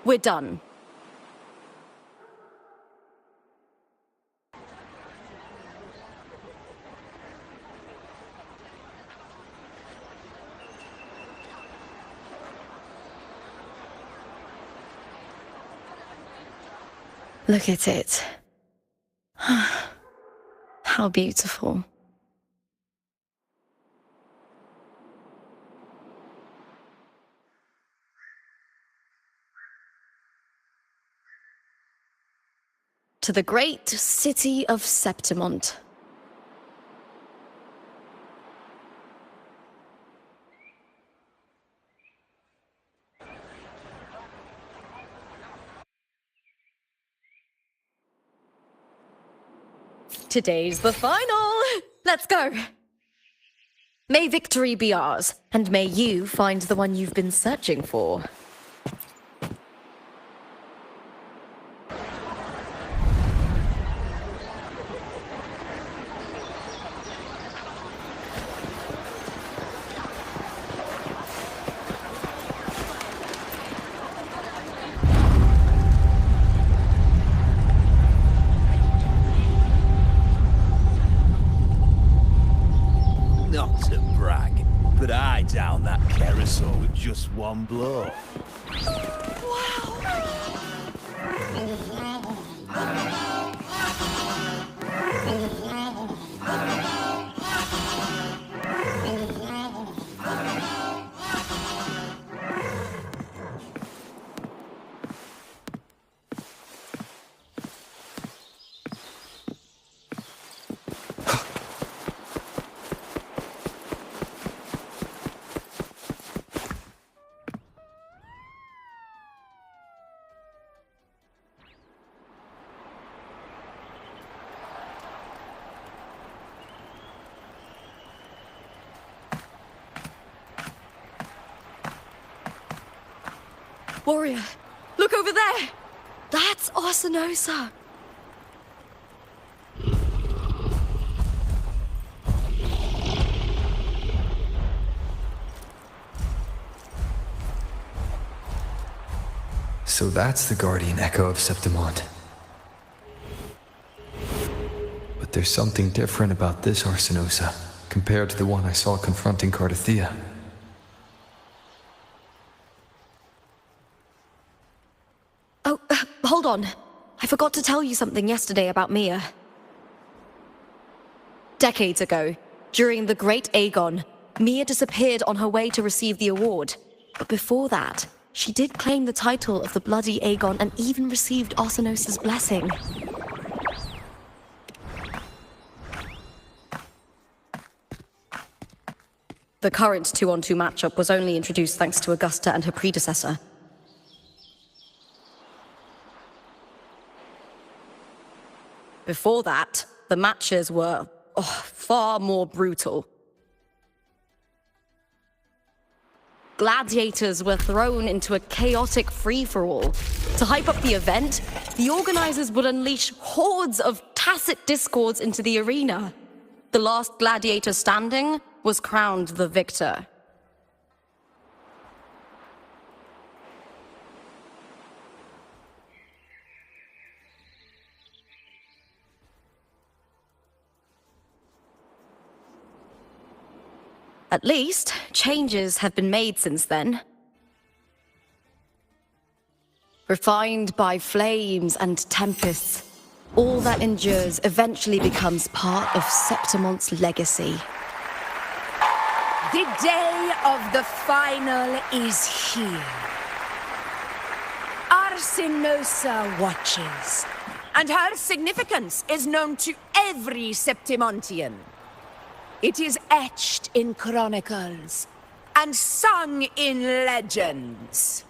S10: we're done. Look at it. How beautiful.
S4: to the great city of Septimont. Today's the final! Let's go! May victory be ours, and may you find the one you've been searching for.
S14: Not to brag, but I downed that carousel with just one blow.
S4: Warrior, look over there! That's Arsinosa!
S2: So that's the guardian echo of Septimont. But there's something different about this Arsinosa compared to the one I saw confronting Cardathea.
S4: Oh, hold on. I forgot to tell you something yesterday about Mia. Decades ago, during the Great Aegon, Mia disappeared on her way to receive the award. But before that, she did claim the title of the Bloody Aegon and even received Arsinosa's blessing. The current 2-on-2 matchup was only introduced thanks to Augusta and her predecessor. Before that, the matches were far more brutal. Gladiators were thrown into a chaotic free-for-all. To hype up the event, the organizers would unleash hordes of tacit discords into the arena. The last gladiator standing was crowned the victor. At least, changes have been made since then. Refined by flames and tempests, all that endures eventually becomes part of Septimont's legacy.
S7: The day of the final is here. Arsinosa watches, and her significance is known to every Septimontian. It is etched in chronicles and sung in legends.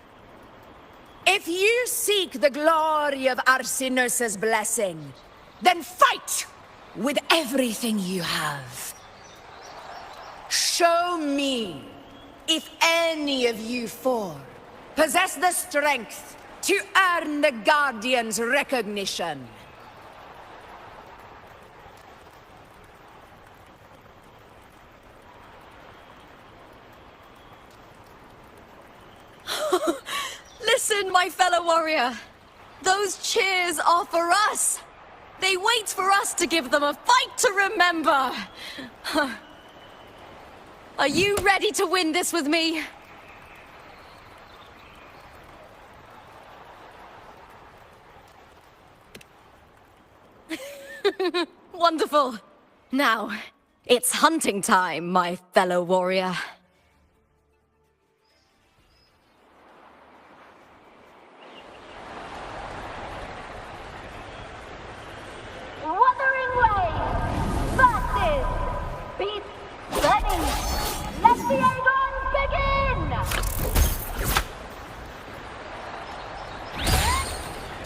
S7: If you seek the glory of Arsinosa's blessing, then fight with everything you have. Show me if any of you four possess the strength to earn the Guardian's recognition.
S4: Listen, my fellow warrior. Those cheers are for us. They wait for us to give them a fight to remember. Are you ready to win this with me? Wonderful. Now, it's hunting time, my fellow warrior.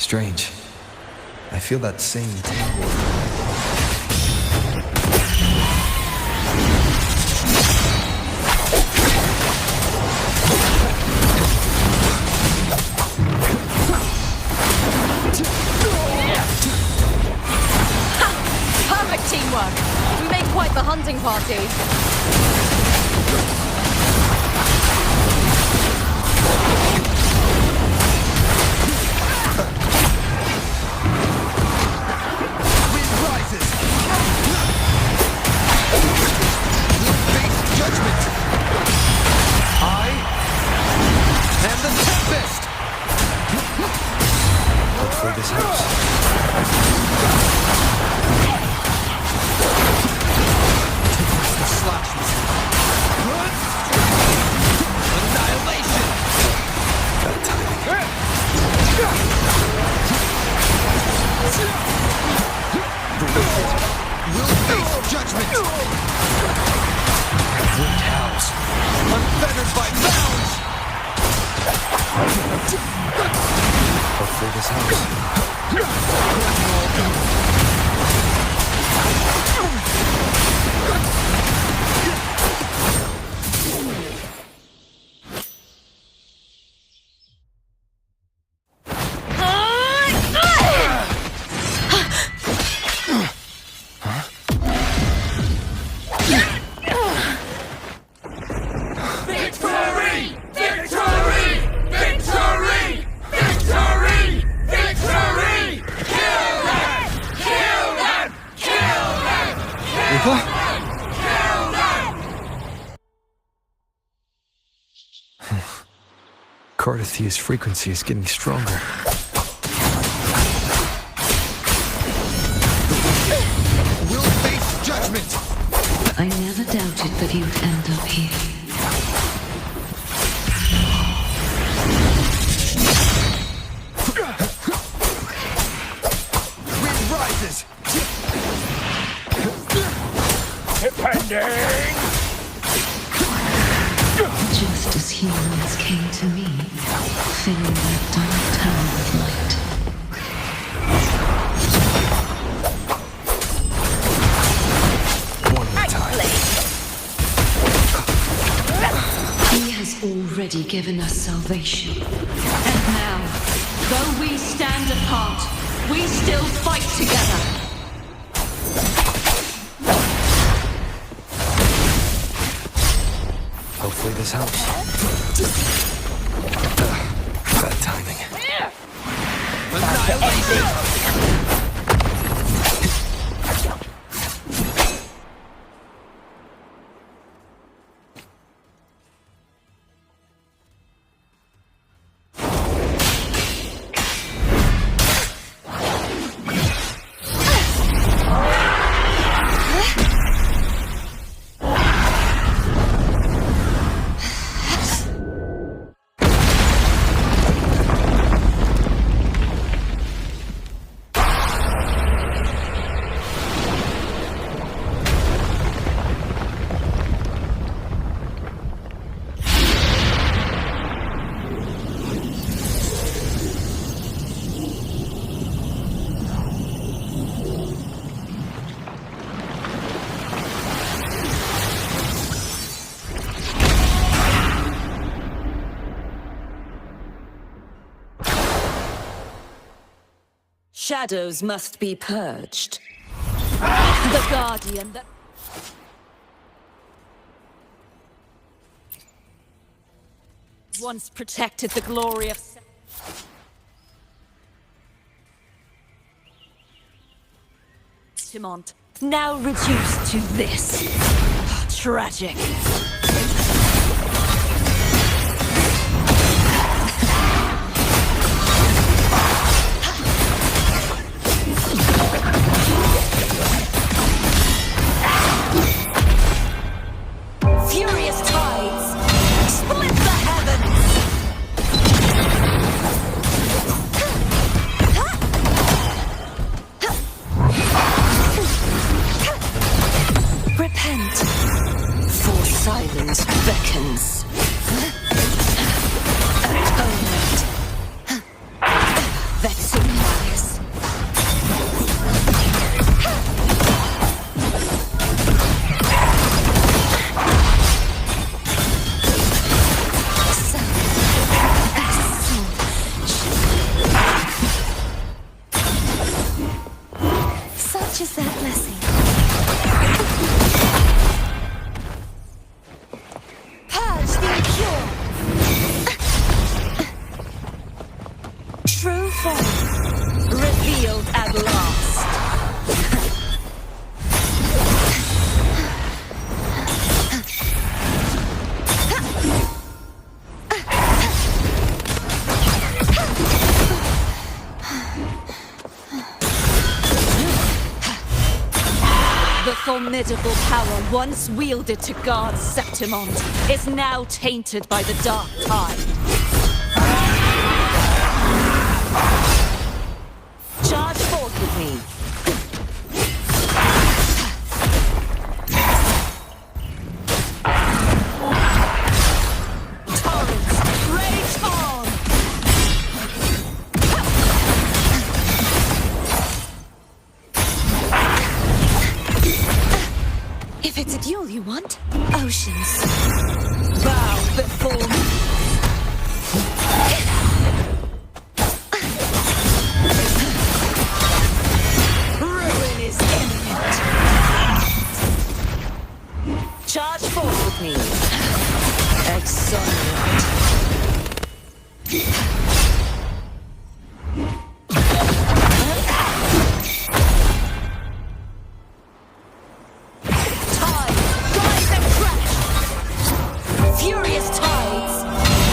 S2: Strange. I feel that same tingle.
S4: Perfect teamwork! We make quite the hunting party.
S17: Wind rises! We'll face judgment! I am the Tempest!
S2: Hopefully this helps.
S17: The slashes. Annihilation!
S2: That timing.
S17: We'll face judgment! Wind howls, unfettered by bounds!
S2: Hopefully this helps.
S17: Victory! Victory! Victory! Victory! Victory! Kill them! Kill them! Kill them! Kill them! Kill them!
S2: Cardathia's frequency is getting stronger.
S17: We'll face judgment!
S18: I never doubted that you'd end up here.
S17: Wind rises!
S3: Depending!
S18: Just as humans came to me, filling that dark town with light.
S2: One more time.
S18: He has already given us salvation. And now, though we stand apart, we still fight together.
S2: Hopefully this helps. Bad timing.
S9: Shadows must be purged. The Guardian that... once protected the glory of... Timont, now reduced to this. Tragic. Furious tides, split the heavens! Repent, for silence beckons. Atonement. Vexing.
S18: formidable power once wielded to guard Septimond is now tainted by the dark tide. Charge forth with me. Torrents, rage on!
S16: If it's a duel you want, oceans.
S18: Bow before me. Ruin is imminent. Charge forth with me. Exonerate. Furious tides!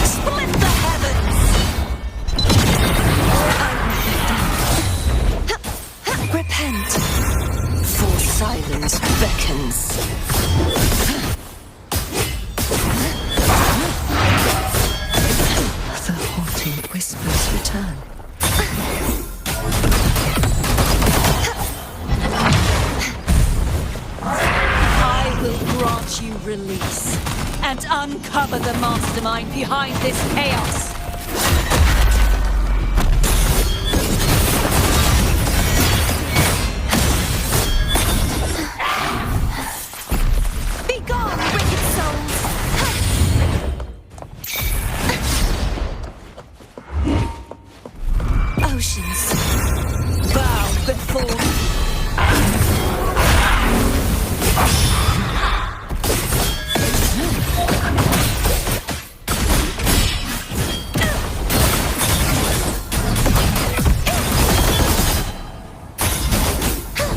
S18: Split the heavens!
S16: Repent.
S18: For silence beckons.
S16: The haunting whispers return.
S18: I will grant you release and uncover the mastermind behind this chaos.
S16: Be gone, wicked souls! Oceans.
S18: Bow before me.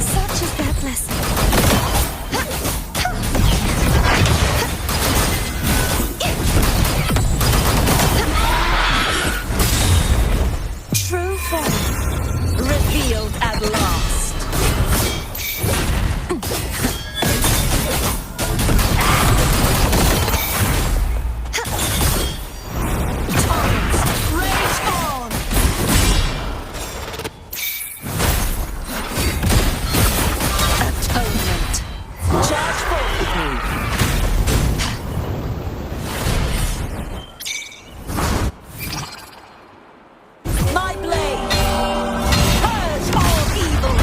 S16: Such is their blessing.
S18: True form revealed at last. Torrents, rage on! Atonement. Charge forth with me. My blade! Purge all evil!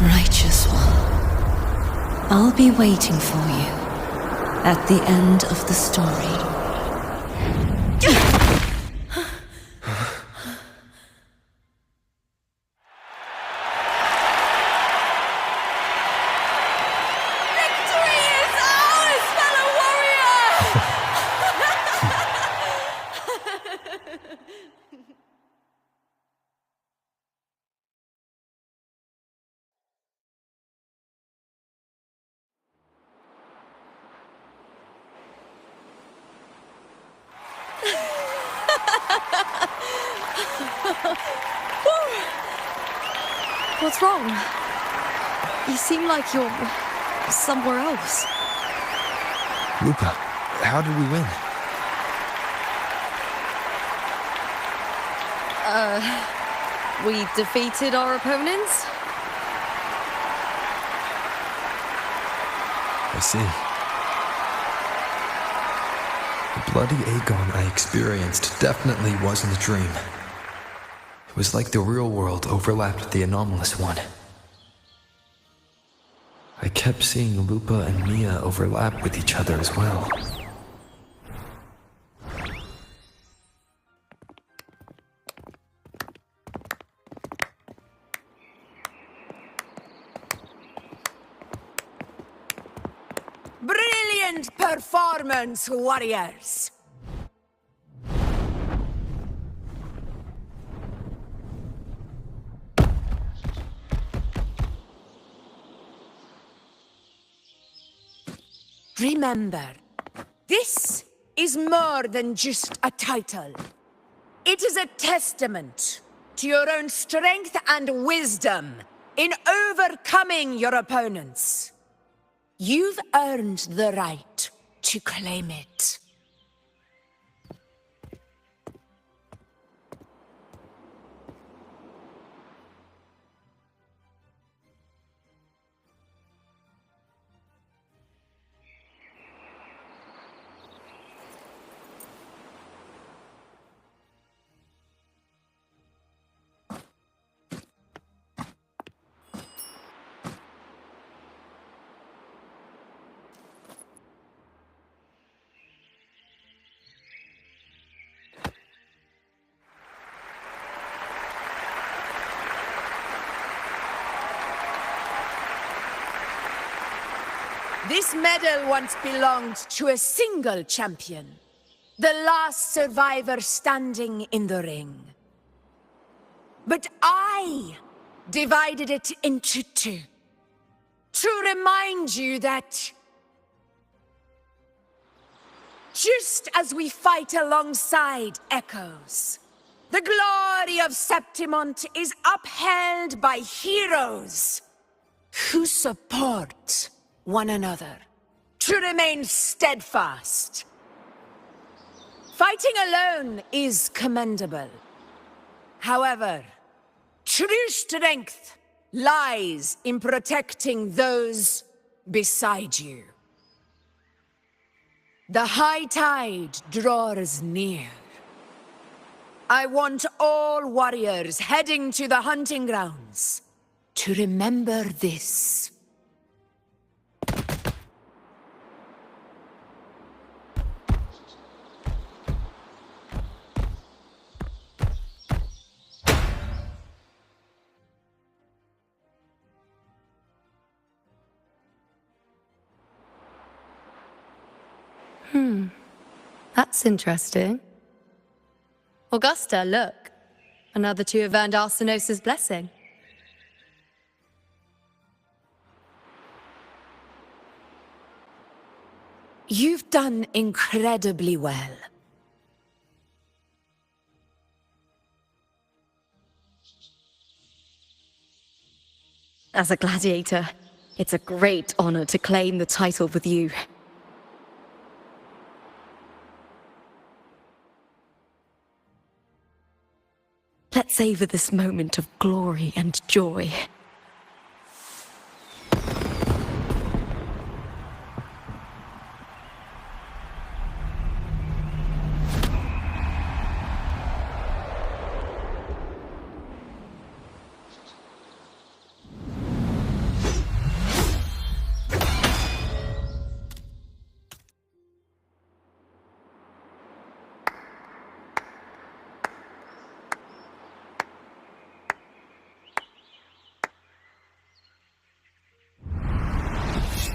S16: Righteous one, I'll be waiting for you at the end of the story.
S18: Victory is ours, fellow warrior!
S4: What's wrong? You seem like you're somewhere else.
S2: Lupa, how did we win?
S4: We defeated our opponents?
S2: I see. The bloody Aegon I experienced definitely wasn't a dream. It was like the real world overlapped with the anomalous one. I kept seeing Lupa and Mia overlap with each other as well.
S7: Brilliant performance, warriors! Remember, this is more than just a title. It is a testament to your own strength and wisdom in overcoming your opponents. You've earned the right to claim it. This medal once belonged to a single champion, the last survivor standing in the ring. But I divided it into two, to remind you that just as we fight alongside echoes, the glory of Septimont is upheld by heroes who support one another, to remain steadfast. Fighting alone is commendable. However, true strength lies in protecting those beside you. The high tide draws near. I want all warriors heading to the hunting grounds to remember this.
S10: That's interesting. Augusta, look. Another two have earned Arsenos' blessing.
S7: You've done incredibly well.
S4: As a gladiator, it's a great honor to claim the title with you. Let's savor this moment of glory and joy.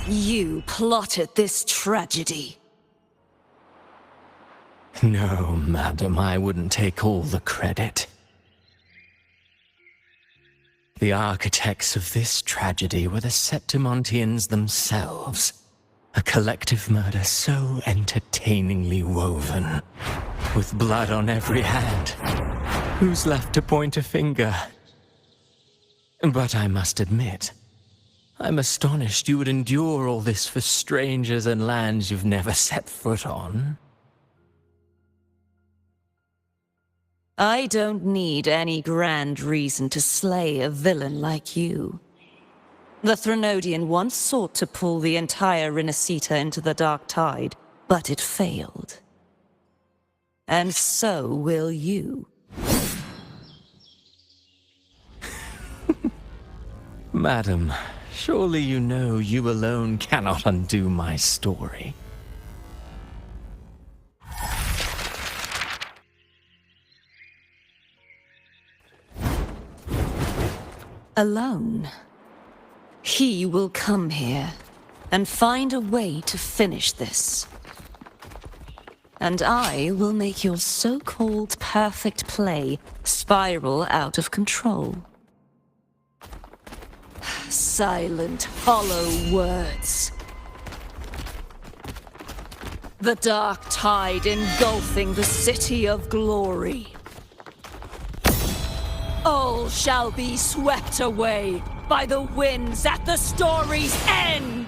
S18: You plotted this tragedy.
S19: No, madam, I wouldn't take all the credit. The architects of this tragedy were the Septimontians themselves. A collective murder so entertainingly woven. With blood on every hand. Who's left to point a finger? But I must admit, I'm astonished you would endure all this for strangers and lands you've never set foot on.
S16: I don't need any grand reason to slay a villain like you. The Threnodian once sought to pull the entire Rinascita into the Dark Tide, but it failed. And so will you.
S19: Madam, surely you know you alone cannot undo my story.
S16: Alone. He will come here and find a way to finish this. And I will make your so-called perfect play spiral out of control. Silent, hollow words. The dark tide engulfing the city of glory. All shall be swept away by the winds at the story's end!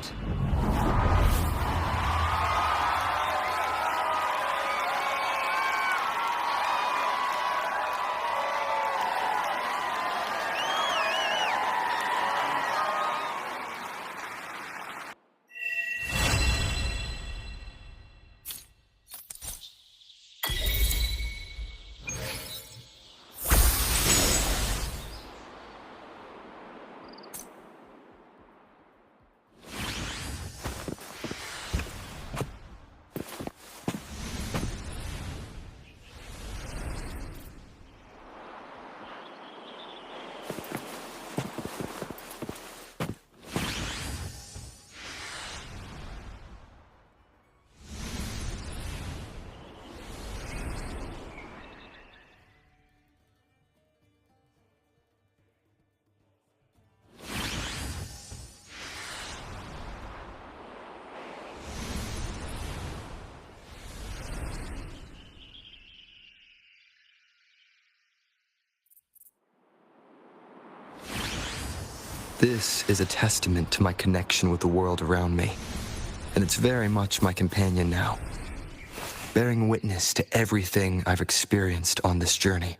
S2: This is a testament to my connection with the world around me, and it's very much my companion now, bearing witness to everything I've experienced on this journey.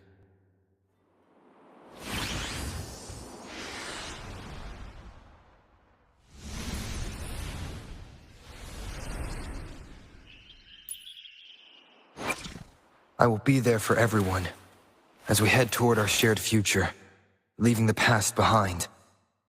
S2: I will be there for everyone as we head toward our shared future, leaving the past behind.